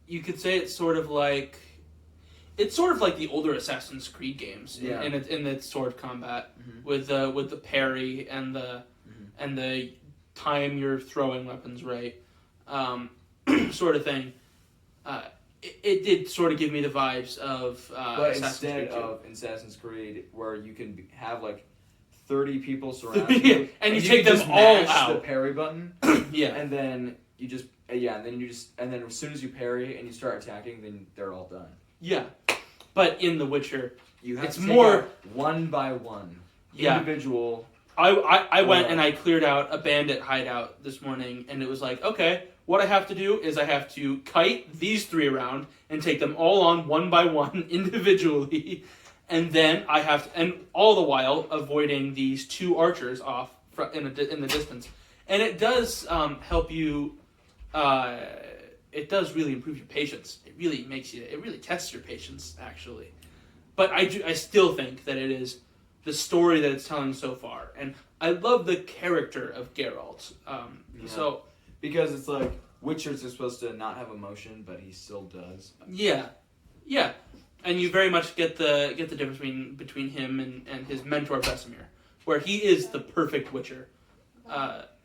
You could say it's sort of like the older Assassin's Creed games in its sword combat with the parry and the time you're throwing weapons right, sort of thing. It did sort of give me the vibes of but Assassin's instead Creed of Assassin's Creed, where you can have like 30 people surround you, and you take them all out. The parry button, yeah, and then you just and then as soon as you parry and you start attacking, then they're all done. Yeah, but in The Witcher, it's more one by one, individual. I went and I cleared out a bandit hideout this morning, and it was like, okay, what I have to do is I have to kite these 3 around and take them all on one by one individually, and then I have to, and all the while avoiding these 2 archers off in the distance, and it does help you. It does really improve your patience. It really tests your patience, actually. But I still think that it is the story that it's telling so far, and I love the character of Geralt. So because it's like Witchers are supposed to not have emotion, but he still does. Yeah, and you very much get the difference between him and his mentor Vesemir, where he is the perfect Witcher.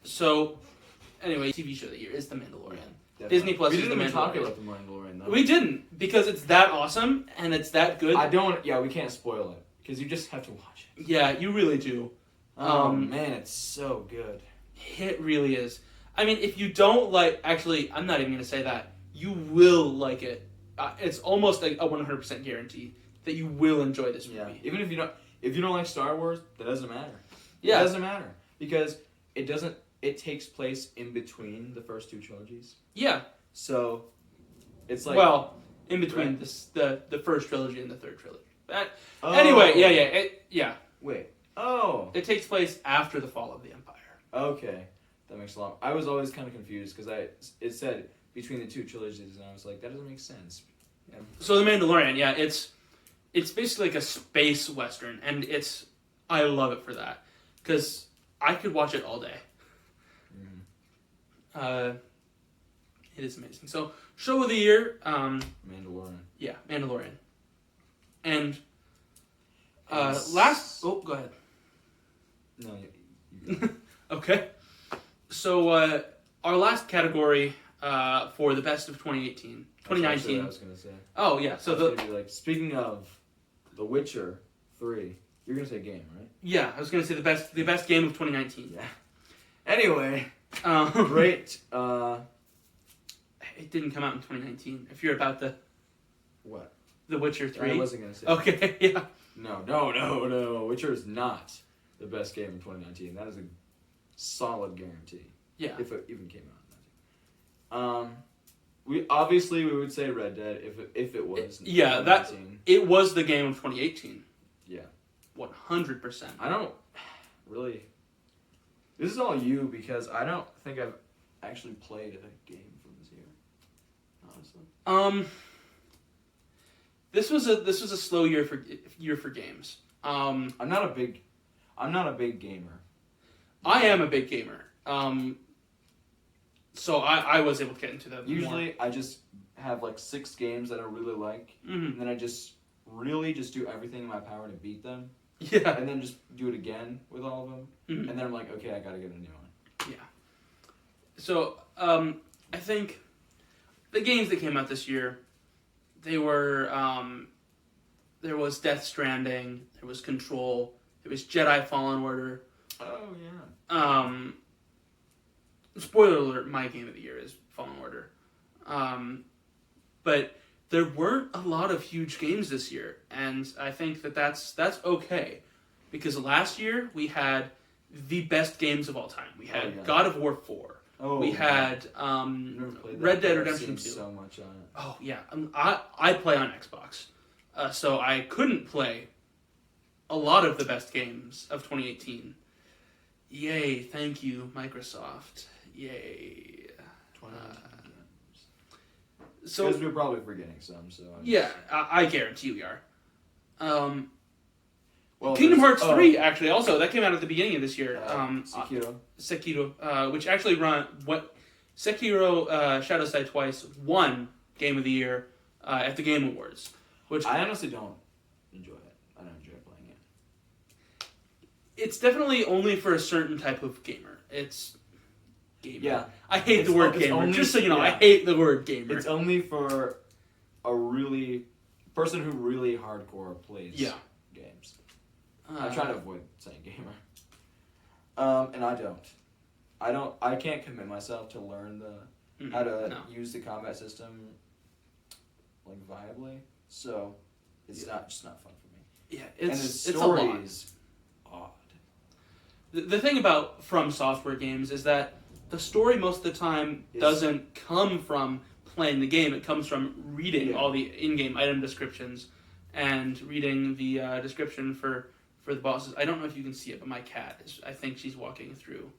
So. Anyway, TV show of the year is The Mandalorian. Definitely. Disney Plus is The Mandalorian. We didn't even talk about The Mandalorian, though. We didn't, because it's that awesome, and it's that good. We can't spoil it, because you just have to watch it. Yeah, you really do. Man, it's so good. It really is. I mean, if you don't like... Actually, I'm not even going to say that. You will like it. It's almost like a 100% guarantee that you will enjoy this movie. Yeah. Even if you don't like Star Wars, that doesn't matter. Yeah. It doesn't matter, because it takes place in between the first 2 trilogies. Yeah. So, it's like... Well, in between the first trilogy and the third trilogy. Anyway, yeah. Wait. Oh. It takes place after the fall of the Empire. Okay. That makes a lot... I was always kind of confused, because it said between the 2 trilogies, and I was like, that doesn't make sense. Yeah. So, The Mandalorian, it's basically like a space western, and I love it for that, because I could watch it all day. It is amazing. So, show of the year, Mandalorian. Yeah, Mandalorian. And last. Oh, go ahead. No, you okay. So, our last category for the best of 2019. That's what I was gonna say. Oh yeah. So speaking of The Witcher 3, you're gonna say game, right? Yeah, I was gonna say the best game of 2019. Yeah. Anyway, Great. It didn't come out in 2019. If you're about What? The Witcher 3. I wasn't gonna say. Okay, yeah. No. Witcher is not the best game in 2019. That is a solid guarantee. Yeah. If it even came out. We would say Red Dead if it was. Yeah, 2019. it was the game of 2018. Yeah. 100%. I don't really. This is all you because I don't think I've actually played a game from this year. Honestly. This was a slow year for games. I'm not a big gamer. I am a big gamer. So I was able to get into that. Usually I just have like 6 games that I really like, and then I just do everything in my power to beat them. Yeah. And then just do it again with all of them, and then I'm like, okay, I gotta get a new one. Yeah. So I think the games that came out this year, they were there was Death Stranding, there was Control, there was Jedi Fallen Order. Oh yeah. Spoiler alert: my game of the year is Fallen Order. But there weren't a lot of huge games this year, and I think that's okay, because last year we had the best games of all time. We had God of War 4. We had Red Dead Redemption 2. So much on it. Oh yeah, I play on Xbox, so I couldn't play a lot of the best games of 2018. Yay! Thank you, Microsoft. Yay. 2019 games. So because we're probably forgetting some. So I guarantee we are. Well, Kingdom Hearts 3 actually also that came out at the beginning of this year. Sekiro. Which actually Sekiro Shadows Die Twice won Game of the Year at the Game Awards. Which I honestly don't enjoy it. I don't enjoy playing it. It's definitely only for a certain type of gamer. It's gamer. Yeah. I hate the word gamer. Only, just so you know, I hate the word gamer. It's only for a person who really hardcore plays games. I try to avoid saying gamer. And I don't. I can't commit myself to learn how to use the combat system like viably. So it's not fun for me. Yeah, and the it's a story lot. is odd. The thing about From Software games is that the story most of the time doesn't come from playing the game. It comes from reading all the in-game item descriptions and reading the description for the bosses. I don't know if you can see it, but my cat I think she's walking through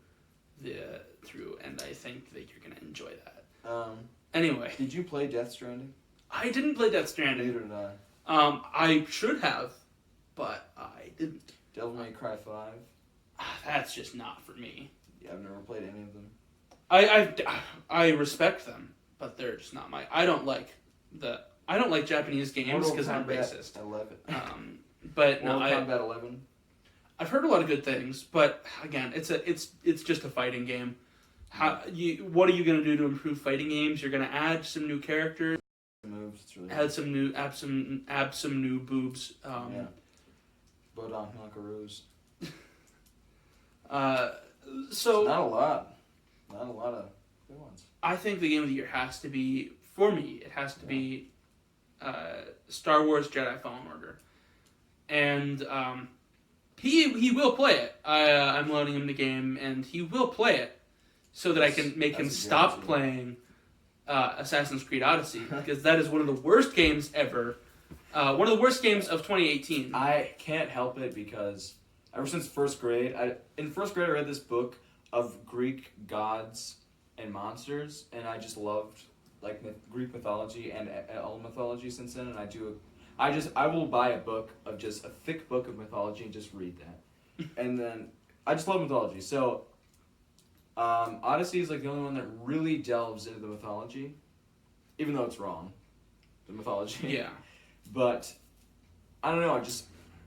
and I think that you're gonna enjoy that. Anyway, did you play Death Stranding? I didn't play Death Stranding. Neither did I. I should have, but I didn't. Devil May Cry 5. That's just not for me. Yeah, I've never played any of them. I respect them, but they're just not my. I don't like Japanese games because I'm racist. 11. But no, Mortal Kombat 11. I've heard a lot of good things, but again, it's just a fighting game. What are you gonna do to improve fighting games? You're gonna add some new characters, moves. It's really add some new add some new boobs. Bodon Knockaroos. So not a lot of good ones. I think the game of the year has to be, for me, it has to be Star Wars Jedi Fallen Order. And he will play it. I'm loaning him the game, and he will play it so that I can make him stop playing Assassin's Creed Odyssey, because that is one of the worst games ever. One of the worst games of 2018. I can't help it because ever since first grade, I read this book of Greek gods and monsters, and I just loved like Greek mythology and all mythology since then. And I will buy a book of just a thick book of mythology and just read that, and then I just love mythology. So Odyssey is like the only one that really delves into the mythology, even though it's wrong, the mythology. Yeah. But I don't know.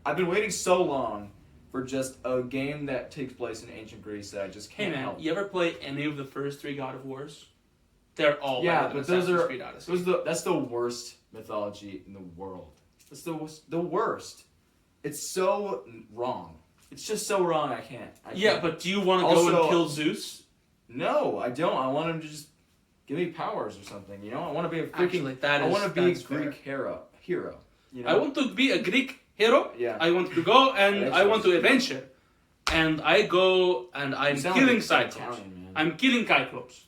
I've been waiting so long for just a game that takes place in ancient Greece that I just can't help. You ever play any of the first 3 God of Wars? They're all but those are Creed Odyssey. that's the worst mythology in the world. That's the worst. It's so wrong. It's just so wrong. I can't. But do you want to go and kill Zeus? No, I don't. I want him to just give me powers or something. You know, I want to be a freaking. Actually, I want to be a Greek hero. You know? I want to be a Greek hero. Yeah. I want to go and I want to adventure. And I go and I'm killing cyclops. I'm killing cyclops.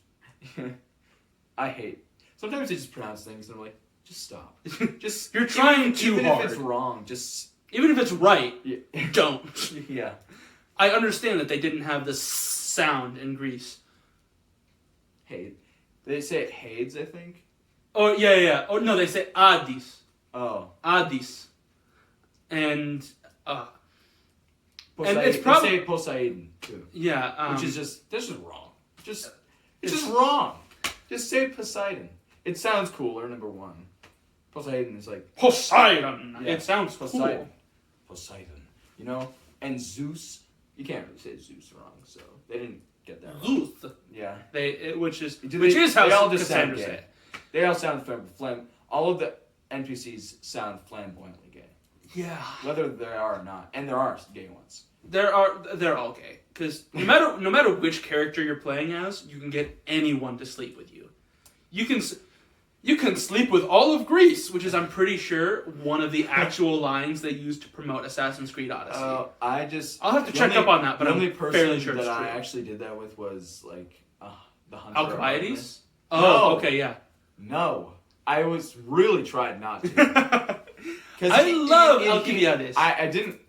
I hate. Sometimes they just pronounce things and I'm like, just stop. Just You're trying too hard. Even if it's wrong, just. Even if it's right, don't. Yeah. I understand that they didn't have this sound in Greece. Hate. They say it Hades, I think. Oh yeah. Oh no, they say Addis. Oh. Addis. And Poseidon. and it's probably they say Poseidon too. Yeah. Which is just wrong. It's just wrong. Just say Poseidon. It sounds cooler. Number one. Poseidon is like Poseidon. Yeah. It sounds Poseidon. cool. Poseidon. You know, and Zeus. You can't really say Zeus wrong, so they didn't get that wrong. Zeus. Yeah. Which is They how all just sound Cassandra gay. say it. They all sound all of the NPCs sound flamboyantly gay. Yeah. Whether they are or not, and there are gay ones. They're all gay because no matter which character you're playing as, you can get anyone to sleep with you. You can sleep with all of Greece, which is I'm pretty sure one of the actual lines they used to promote Assassin's Creed Odyssey. I'll have to check up on that, but the only I'm person fairly sure that it's I true. actually did that with was like the Hunter. Alcibiades? Oh, No. okay, yeah. No, I was really tried not to. I love Alcibiades. I didn't.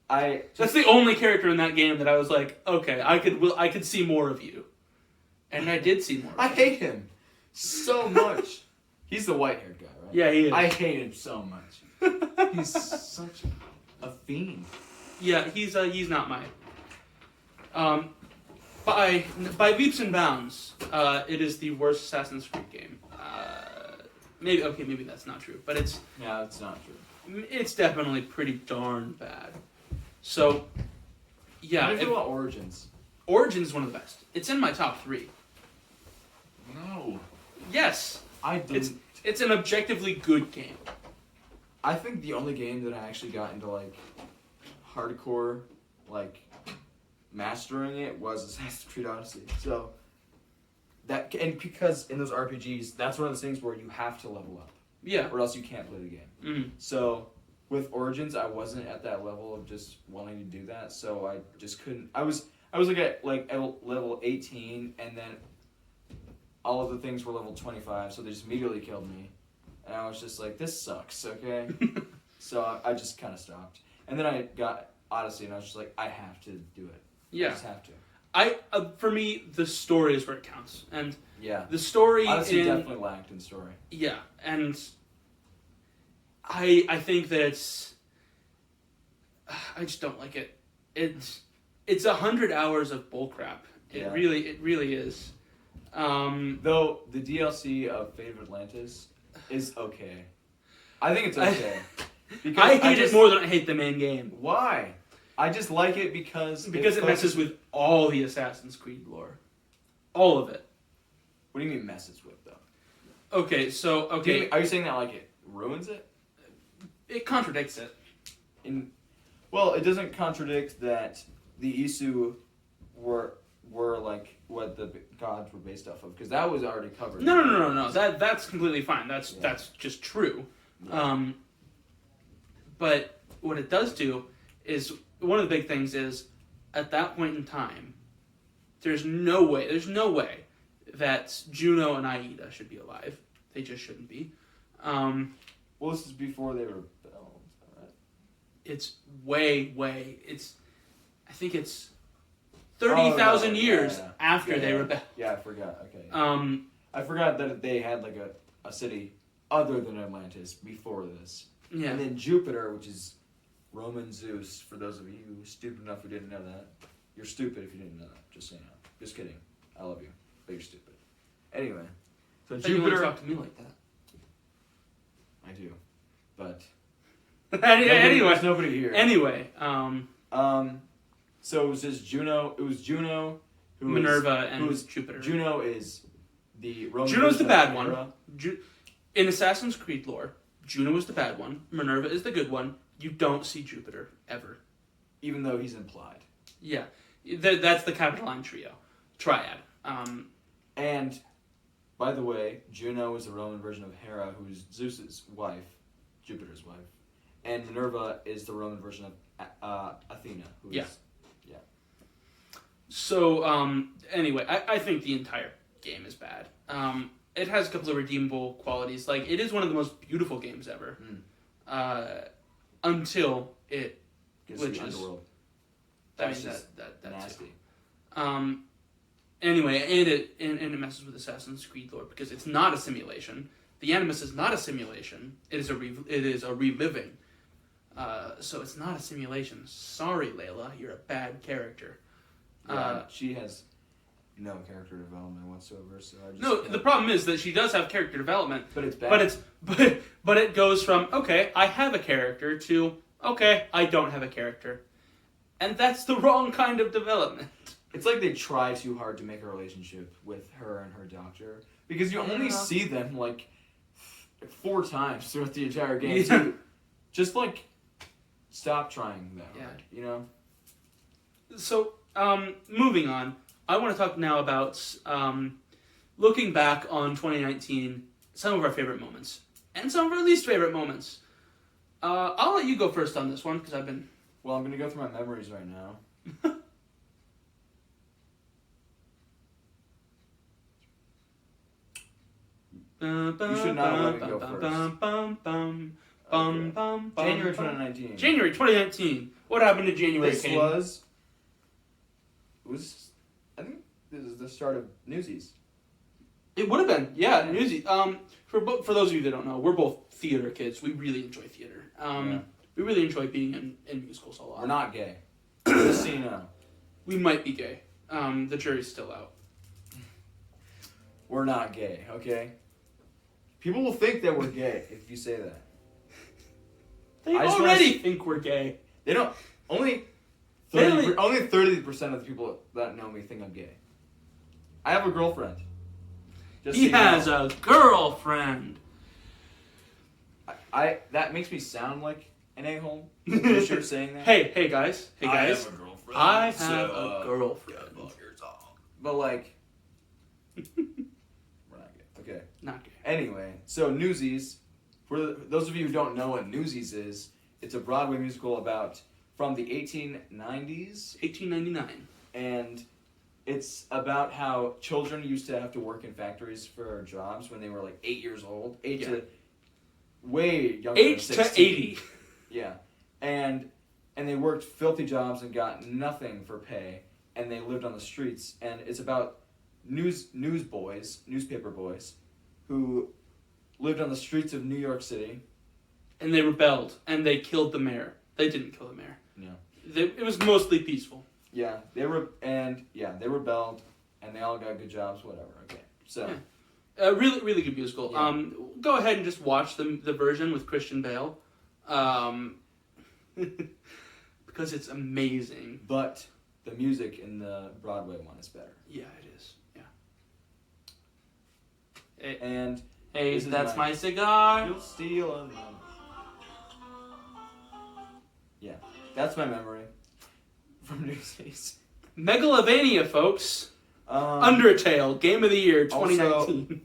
That's the only character in that game that I was like, okay, I could see more of you, and I did see more. I hate him so much. He's the white-haired guy, right? Yeah, he is. I hate him so much. He's such a fiend. Yeah, he's not mine. By leaps and bounds, it is the worst Assassin's Creed game. Maybe that's not true, but it's That's not true. It's definitely pretty darn bad. So, yeah. How do you feel about Origins? Origins is one of the best. It's in my top 3. No. Yes. I didn't. It's an objectively good game. I think the only game that I actually got into like hardcore, like mastering it was Assassin's Creed Odyssey. So and because in those RPGs, that's one of those things where you have to level up. Yeah. Or else you can't play the game. Mm. So with Origins, I wasn't at that level of just wanting to do that. So I just couldn't. I was like at level 18, and then all of the things were level 25, so they just immediately killed me. And I was just like, this sucks, okay? So I just kind of stopped. And then I got Odyssey, and I was just like, I have to do it. Yeah. I just have to. For me, the story is where it counts. And Yeah. the story Odyssey definitely lacked in story. Yeah, and I think that I just don't like it. It's 100 hours of bullcrap. It really is. Though the DLC of Fate of Atlantis is okay. I think it's okay. Because I hate it more than I hate the main game. Why? I just like it because it messes with all the Assassin's Creed lore. All of it. What do you mean messes with, though? Okay, so... Okay. Are you saying that, like, it ruins it? It contradicts it. Well, it doesn't contradict that the Isu were like, what the gods were based off of, because that was already covered. No. That's completely fine. That's just true. Yeah. But what it does do is, one of the big things is, at that point in time, there's no way that Juno and Aida should be alive. They just shouldn't be. Well, this is before they rebelled, right? It's way. I think it's 30,000 years after they rebelled. Yeah, I forgot. Okay. I forgot that they had like a city other than Atlantis before this. Yeah. And then Jupiter, which is Roman Zeus. For those of you stupid enough who didn't know that, you're stupid if you didn't know that. Just so you know. Just kidding. I love you, but you're stupid. Anyway, so Jupiter. You Jupiter. talk to me like that. I do, but anyway, there's nobody here. Anyway, so it says Juno. It was Juno who Minerva and who is Jupiter. Juno is the Roman. Juno's the bad Hera. one. In Assassin's Creed lore, Juno is the bad one. Minerva is the good one. You don't see Jupiter ever, even though he's implied. Yeah, that's the Capitoline trio. triad. And, by the way, Juno is the Roman version of Hera, who's Zeus's wife, Jupiter's wife. And Minerva is the Roman version of Athena, who is... Yeah. So, anyway, I think the entire game is bad. It has a couple of redeemable qualities. Like, it is one of the most beautiful games ever. Until it Gets to the glitches. underworld. That's That's nasty. Anyway, and it messes with Assassin's Creed lore because it's not a simulation. The Animus is not a simulation. It is a reliving. So it's not a simulation. Sorry, Layla, you're a bad character. She has no character development whatsoever. So I just No, the problem is that she does have character development, but it's bad. But it goes from okay, I have a character to okay, I don't have a character, and that's the wrong kind of development. It's like they try too hard to make a relationship with her and her doctor because you only see them like 4 times throughout the entire game. Yeah. So just like stop trying that hard, you know. So moving on, I want to talk now about looking back on 2019, some of our favorite moments and some of our least favorite moments. I'll let you go first on this one because I've been. Well, I'm gonna go through my memories right now. You should not let me go first. January 2019. January 2019. What happened to January? This Kaden? was I think this is the start of Newsies. It would have been, yeah, Newsies. For those of you that don't know, we're both theater kids. We really enjoy theater. We really enjoy being in musicals a lot. We're not gay. Just so you know. We might be gay. The jury's still out. We're not gay, okay? People will think that we're gay if you say that. They already think we're gay. They don't. Only 30% of the people that know me think I'm gay. I have a girlfriend. He has a girlfriend. I that makes me sound like an a-hole. Just you're saying that. Hey guys. I have a girlfriend. I have a girlfriend. But like, we're not gay. Okay. Not gay. Anyway, so Newsies. For those of you who don't know what Newsies is, it's a Broadway musical from the 1890s. 1899. And it's about how children used to have to work in factories for jobs when they were like 8 years old. Way younger 8 than 16. to 80. Yeah. And they worked filthy jobs and got nothing for pay. And they lived on the streets. And it's about newspaper boys, who lived on the streets of New York City. And they rebelled. And they killed the mayor. They didn't kill the mayor. No. It was mostly peaceful. Yeah, they rebelled, and they all got good jobs, whatever. Okay, so really, really good musical. Yeah. Go ahead and just watch the version with Christian Bale, because it's amazing. But the music in the Broadway one is better. Yeah, it is. Yeah. And Hey, that's my cigar. You'll steal a... Yeah, that's my memory from Newsies. Megalovania, folks. Undertale, Game of the Year 2019.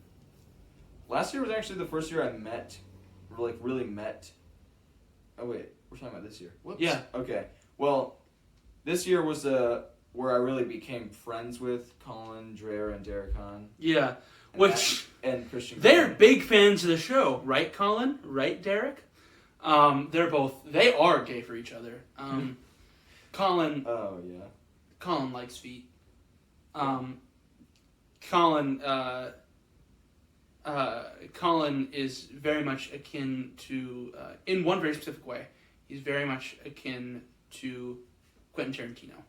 Last year was actually the first year I really met. Oh wait, we're talking about this year. Whoops. Yeah. Okay. Well, this year was where I really became friends with Colin, Dreher, and Derek Hahn. Yeah. And Christian. They're big fans of the show, right, Colin? Right, Derek? They are gay for each other. Colin. Oh yeah. Colin likes feet. Colin is very much akin to, in one very specific way, he's very much akin to Quentin Tarantino.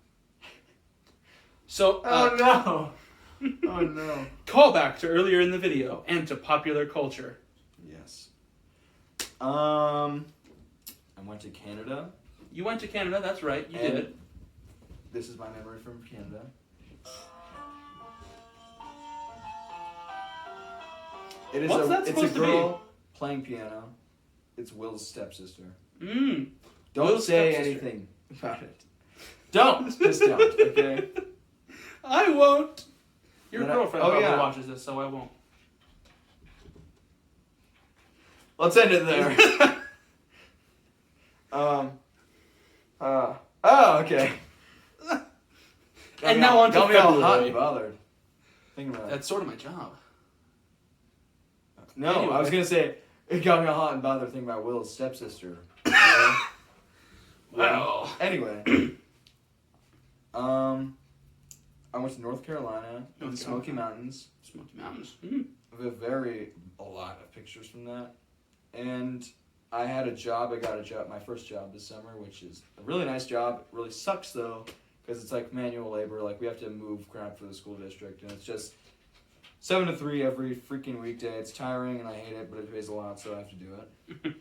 So. Oh no. Oh no. Callback to earlier in the video and to popular culture. Yes. I went to Canada. You went to Canada, that's right, you did. This is my memory from Canada. What's that supposed it's a girl playing piano. It's Will's stepsister. Don't Will's say stepsister. anything about it. Don't! Just don't, okay? I won't. Your Then girlfriend oh, probably yeah. watches this, so I won't. Let's end it there. Okay. And now on to got me all February. hot and bothered. Think about it. That's sort of my job. No, Anyway. I was gonna say it got me all hot and bothered thinking about Will's stepsister. Well. Anyway, I went to North Carolina, in the Smoky Mountains. Smoky Mountains. Mm. We have a lot of pictures from that, and I had a job. I got a job, my first job this summer, which is a really nice job. It really sucks though, because it's like manual labor. Like we have to move crap for the school district, and it's just 7 to 3 every freaking weekday. It's tiring, and I hate it, but it pays a lot, so I have to do it.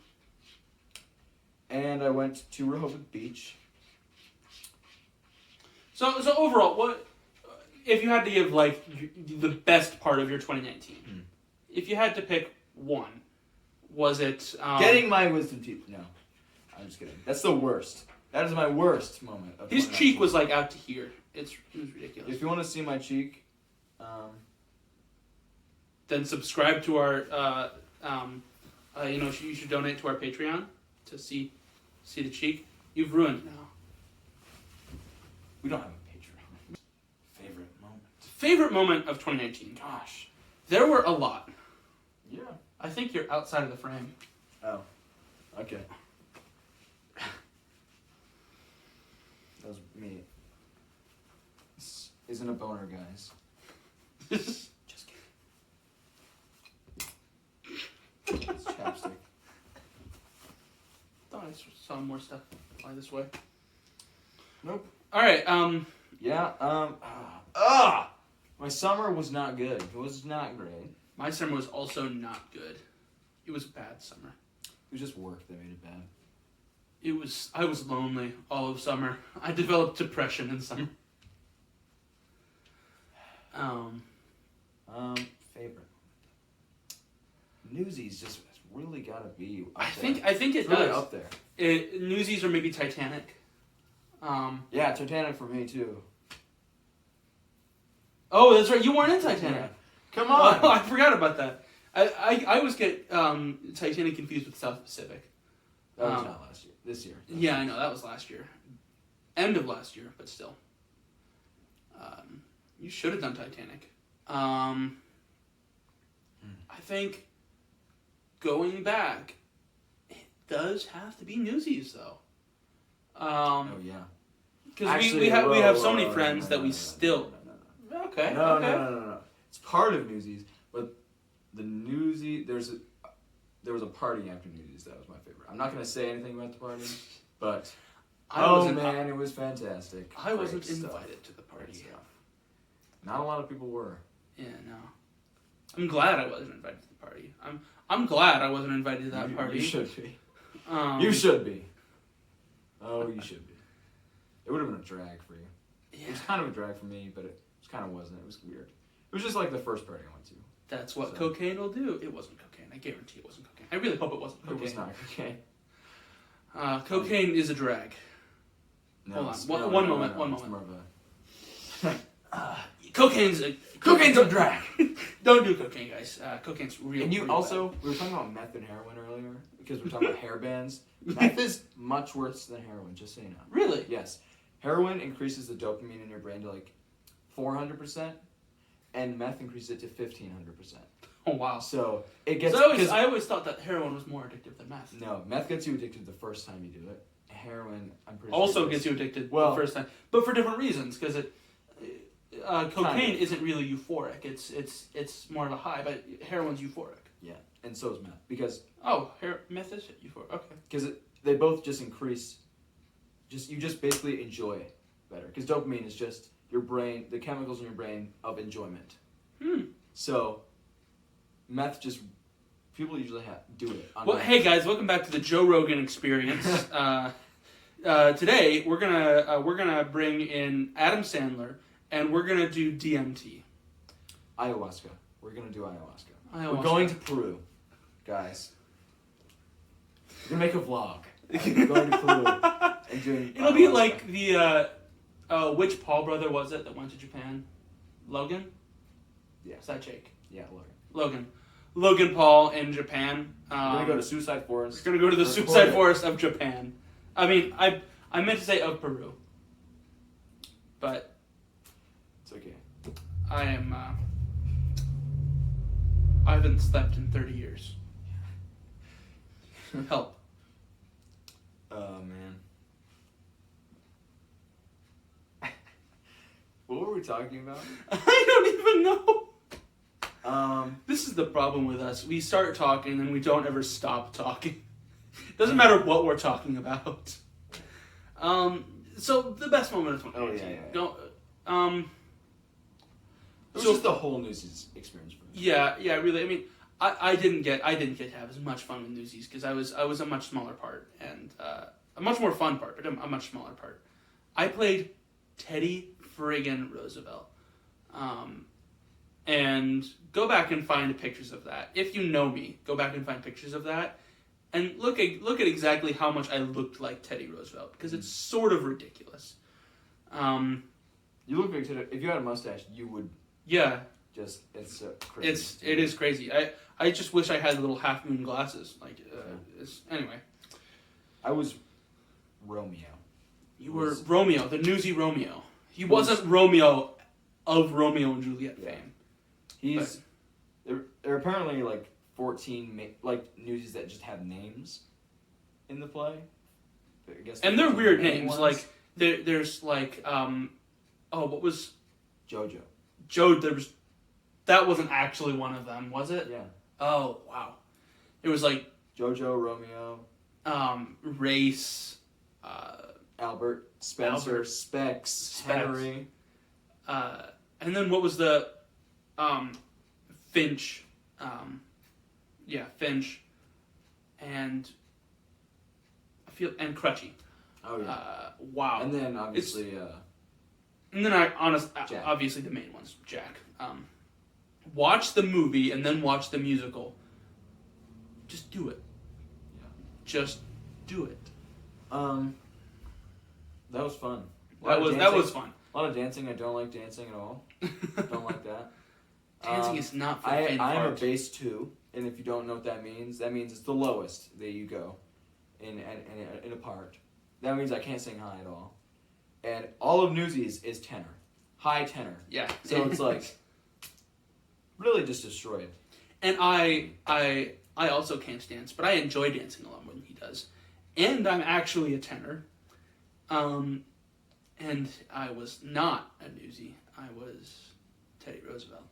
And I went to Rehoboth Beach. So overall, what if you had to give like the best part of your 2019? If you had to pick one, was it Getting my wisdom teeth? No, I'm just kidding. That's the worst. That is my worst moment. Of His 2019. cheek was like out to here. It was ridiculous. If you want to see my cheek, Then subscribe to our. You should donate to our Patreon to see the cheek. You've ruined it now. we don't have a Patreon. Favorite moment? Favorite moment of 2019. Gosh. There were a lot. Yeah. I think you're outside of the frame. Oh. Okay. That was me. This isn't a boner, guys. Just kidding. It's chapstick. Thought I saw more stuff fly this way. Nope. All right. Yeah. My summer was not good. It was not great. My summer was also not good. It was a bad summer. It was just work that made it bad. I was lonely all of summer. I developed depression in summer. Favorite. Newsies just really gotta be up I there. think it It's really does. up there. Newsies or maybe Titanic. Yeah, Titanic for me too. Oh, that's right. You weren't in Titanic. Yeah. Come on. Oh, I forgot about that. I always get Titanic confused with South Pacific. That was not last year. This year. Yeah, I know. That was last year. End of last year, but still. You should have done Titanic. I think going back, it does have to be Newsies, though. Oh, yeah. Because we have so many friends that we still... Okay. No. It's part of Newsies, but the Newsies, there was a party after Newsies that was my favorite. I'm not going to say anything about the party, but it was fantastic. I wasn't Great stuff. invited to the party. Great stuff. Not a lot of people were. Yeah, no. I'm glad I wasn't invited to the party. I'm glad I wasn't invited to that party. You should be. You should be. Oh, you should be. It would have been a drag for you. Yeah. It was kind of a drag for me, but it kind of wasn't. It was weird. It was just like the first party I went to. That's what cocaine will do. It wasn't cocaine. I guarantee it wasn't cocaine. I really hope it wasn't cocaine. It was not cocaine. Cocaine is a drag. No, Hold on. One moment. It's more of a... Cocaine's a drag. Don't do cocaine, guys. Cocaine's real. And you real also, bad. we were talking about meth and heroin earlier, because we were talking about hair bands. Meth is much worse than heroin, just so you know. Really? Yes. Heroin increases the dopamine in your brain to like 400%, and meth increases it to 1500%. Oh wow. So it gets. I always thought that heroin was more addictive than meth. No, meth gets you addicted the first time you do it. Heroin, I'm pretty Also sure gets you addicted Well- the first time, but for different reasons. Because cocaine Kind of. isn't really euphoric. It's more of a high, but heroin's euphoric. Yeah, and so is meth because Meth is euphoric. Okay. they both just increase. You just basically enjoy it better because dopamine is just your brain, the chemicals in your brain of enjoyment. So, meth just people usually do it. Well, hey guys, welcome back to the Joe Rogan Experience. Today we're gonna bring in Adam Sandler and we're gonna do DMT. Ayahuasca. We're gonna do ayahuasca. Ayahuasca. We're going to Peru, guys. We're gonna make a vlog. We're going to Peru and doing. It'll be ayahuasca. like the which Paul brother was it that went to Japan? Logan. Yeah. Is that Jake? Yeah, Logan. Logan Paul in Japan. We're gonna go to Suicide Forest. We're gonna go to the Suicide Forest of Japan. I mean, I meant to say of Peru, but it's okay. I am. I haven't slept in 30 years. Help. Oh man. What were we talking about? I don't even know. Um, This is the problem with us. We start talking and we don't ever stop talking. Doesn't matter what we're talking about. So the best moment of 2019. Oh, yeah. Don't, it was so- just the whole Newsies experience for me. Yeah, really. I mean, I didn't get to have as much fun with Newsies because I was a much smaller part and a much more fun part, but a much smaller part. I played Teddy friggin' Roosevelt, and go back and find pictures of that. If you know me, go back and find pictures of that, and look at exactly how much I looked like Teddy Roosevelt because it's sort of ridiculous. You look like Teddy. If you had a mustache, you would. Yeah. It's crazy. It is crazy. I just wish I had little half moon glasses. Anyway. I was Romeo. You were Romeo, the newsy Romeo. He wasn't Romeo of Romeo and Juliet fame. There are apparently like 14 newsies that just have names in the play. I guess And they're weird names. ones. Like there's like what was Jojo. That wasn't actually one of them, was it? Yeah. Oh wow. It was like Jojo, Romeo, Race, Albert, Spencer, Specs, Henry. And then what was the Finch? Finch, and and Crutchy. Oh yeah. Wow. And then obviously. And then obviously the main ones, Jack. Watch the movie and then watch the musical. Just do it. Yeah. Just do it. That was fun. That was fun. A lot of dancing. I don't like dancing at all. Don't like that. Dancing is not for the faint of I am a heart. bass 2, and if you don't know what that means it's the lowest that you go in a part. That means I can't sing high at all. And all of Newsies is tenor. High tenor. Yeah. So it's like really just destroyed. And I also can't dance, but I enjoy dancing a lot more than he does. And I'm actually a tenor. And I was not a newsie. I was Teddy Roosevelt.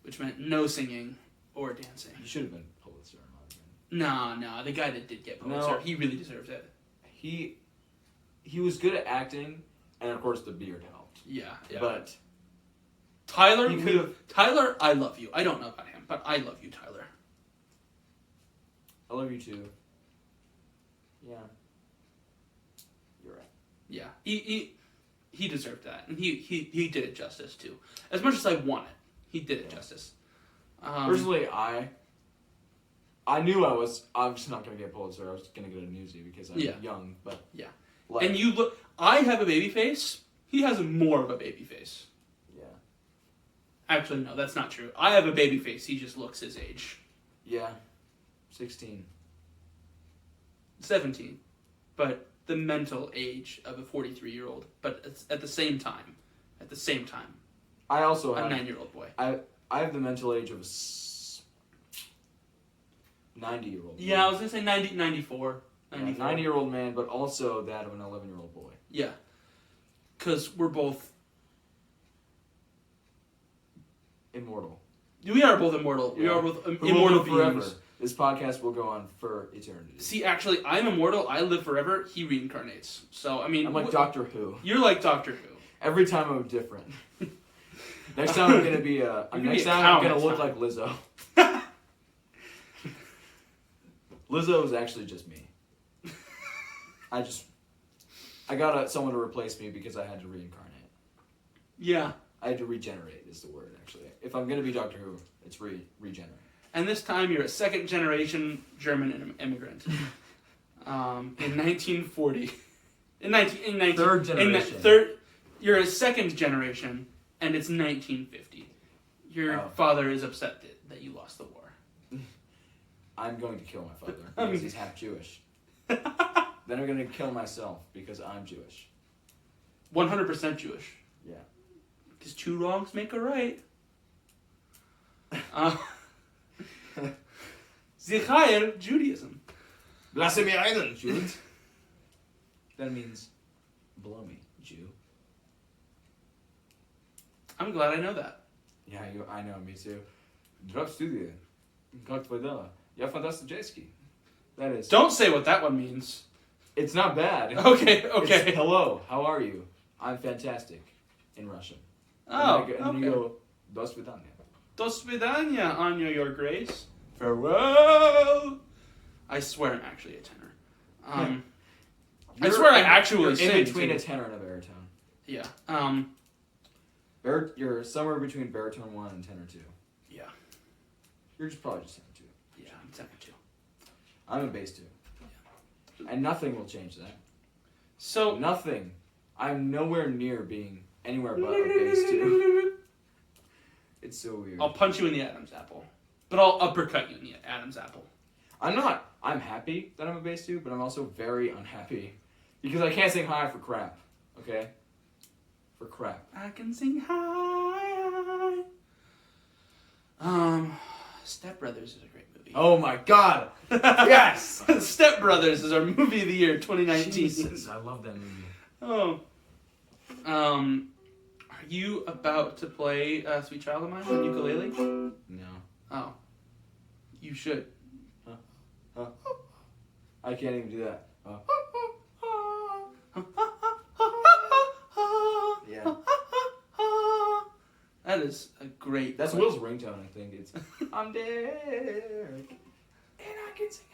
Which meant no singing or dancing. You should have been Pulitzer in my opinion. No, the guy that did get Pulitzer, he really deserved it. He was good at acting, and of course the beard helped. Yeah. But Tyler, he could have. Tyler, I love you. I don't know about him, but I love you, Tyler. I love you too. Yeah. You're right. Yeah, he deserved that, and he did it justice too. As much as I want it, he did it justice. Personally, I knew I was obviously not going to get Pulitzer. I was going to get a Newsie because I'm young, but yeah. Like, And you look. I have a baby face. He has more of a baby face. Yeah. Actually, no, that's not true. I have a baby face. He just looks his age. Yeah. 16. 17, but the mental age of a 43-year-old. But it's at the same time, I also a have 9-year-old boy. I have the mental age of a 90-year-old. Yeah, I was gonna say 90, 94. 94. 90-year-old man, but also that of an 11-year-old boy. Yeah, because we're both Immortal. We are both immortal. Yeah. We are both Who will immortal live forever. beings. This podcast will go on for eternity. See, actually, I'm immortal. I live forever. He reincarnates. So, I mean... I'm like Doctor Who. You're like Doctor Who. Every time I'm different. Next time I'm gonna be I'm gonna look like Lizzo. Lizzo is actually just me. I got someone to replace me because I had to reincarnate. Yeah. I had to regenerate is the word, actually. If I'm gonna be Doctor Who, it's regenerate. And this time you're a second-generation German immigrant. In 1940. Third generation. You're a second generation and it's 1950. Your Oh. father is upset that you lost the war. I'm going to kill my father because he's half Jewish. Then I'm going to kill myself because I'm Jewish. 100% Jewish. Yeah. Because 2 wrongs make a right. Zichair, Judaism. Blasphemy Island, Jude. That means blow me, Jew. I'm glad I know that. Yeah, I know, me too. Drop studio. Как твоя? Я фантастический. That is. Don't say what that one means. It's not bad. Okay. It's, hello, how are you? I'm fantastic in Russian. Oh, and you go, до свидания. До свидания, Anya, your grace. Farewell. I swear I'm actually a tenor. I swear I actually sing. You're in between too. a tenor and a baritone. Yeah. You're somewhere between baritone 1 and tenor 2. Yeah. You're probably just tenor 2. Yeah, I'm tenor 2. I'm a bass 2. Yeah. And nothing will change that. So Nothing. I'm nowhere near being anywhere but a bass 2. It's so weird. I'll punch you in the Adam's apple. But I'll uppercut you in the Adam's apple. I'm not. I'm happy that I'm a bass 2, but I'm also very unhappy. Because I can't sing high for crap. Okay? For crap. I can sing high. Step Brothers is a great movie. Oh my god! Yes! Step Brothers is our movie of the year 2019. Jesus, I love that movie. Oh. Are you about to play Sweet Child of Mine on ukulele? No. Oh. You should. I can't even do that. Yeah. That is a great. That's play. Will's ringtone, I think. It's I'm Derek, and I can sing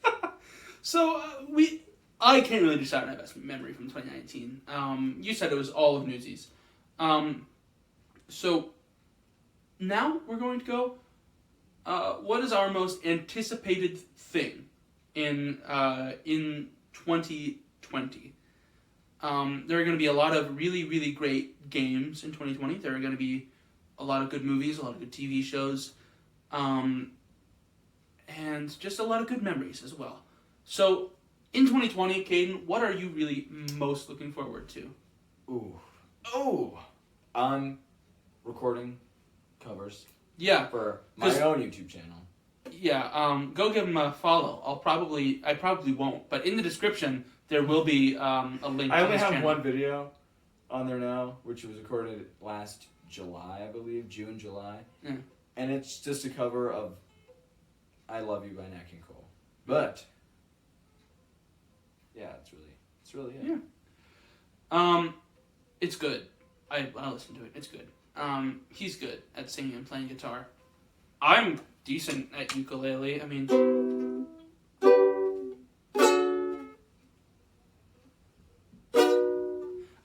high. So I can't really decide my best memory from 2019. You said it was all of Newsies. So now we're going to go. What is our most anticipated thing in 2020? There are going to be a lot of really, really great games in 2020. There are going to be a lot of good movies, a lot of good TV shows, and just a lot of good memories as well. So, in 2020, Kaden, what are you really most looking forward to? I'm recording covers. Yeah. For my own YouTube channel. Yeah, go give him a follow. I probably won't, but in the description there will be a link. I to only his have channel. one video on there now, which was recorded last July, I believe, June, July. Yeah. And it's just a cover of "I Love You" by Nat King Cole. But yeah, it's really it. Yeah. It's good. I listen to it. It's good. He's good at singing and playing guitar. I'm decent at ukulele. I mean,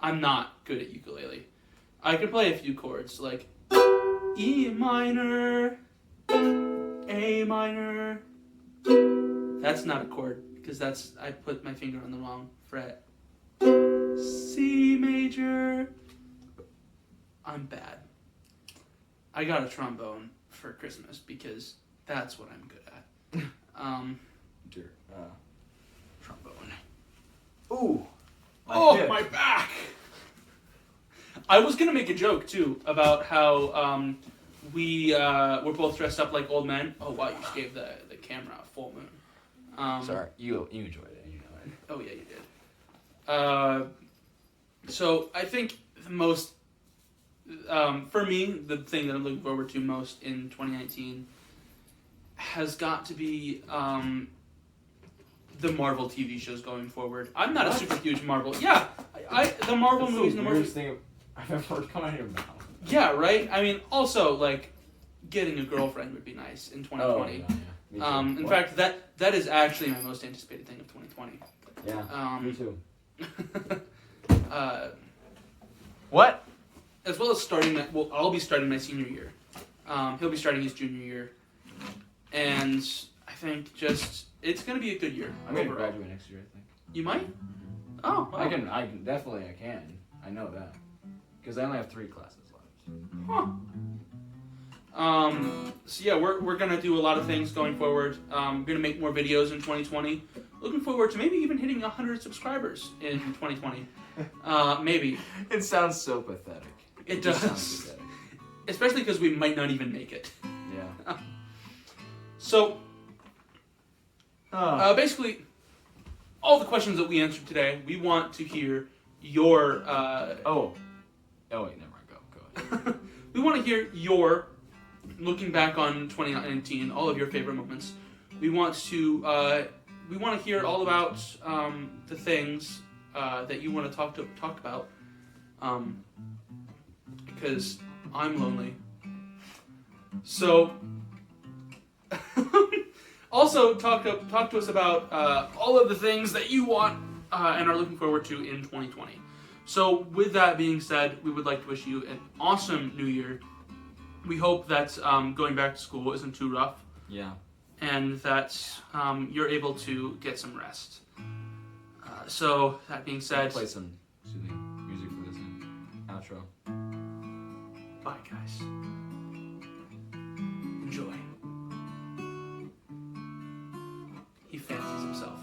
I'm not good at ukulele. I can play a few chords like E minor, A minor. That's not a chord because I put my finger on the wrong fret. C major. I'm bad. I got a trombone for Christmas because that's what I'm good at. Trombone. Ooh. My back! I was gonna make a joke too about how we were both dressed up like old men. Oh wow, you just gave the camera a full moon. Sorry, you enjoyed it. You know it. Oh yeah, you did. So I think the most, for me, the thing that I'm looking forward to most in 2019 has got to be the Marvel TV shows going forward. I'm not a super huge Marvel. Yeah, the Marvel That's movies the and the Marvel. weirdest thing I've ever heard come out of your mouth. Yeah, right. I mean, also like getting a girlfriend would be nice in 2020. Oh, yeah. Me too. In fact, that is actually my most anticipated thing of 2020. Yeah. Me too. What? As well as starting that. Well, I'll be starting my senior year. He'll be starting his junior year, and I think just it's gonna be a good year. I'm gonna graduate next year. I think. You might. Oh. Wow. I can definitely. I can. I know that. Because I only have 3 classes left. Huh. So yeah, we're gonna do a lot of things going forward. We're gonna make more videos in 2020. Looking forward to maybe even hitting 100 subscribers in 2020. Maybe. It sounds so pathetic. It just does. sounds pathetic. Especially because we might not even make it. Yeah. So, basically, all the questions that we answered today, we want to hear your... Oh, wait, never mind. Go ahead. We want to hear your, looking back on 2019, all of your favorite moments. We want to hear all about the things that you want to talk about. Because I'm lonely. So, also talk to us about all of the things that you want and are looking forward to in 2020. So, with that being said, we would like to wish you an awesome new year. We hope that going back to school isn't too rough. Yeah. And that you're able to get some rest. So, that being said... Play some soothing music for this outro. Bye, guys. Enjoy. He fancies himself.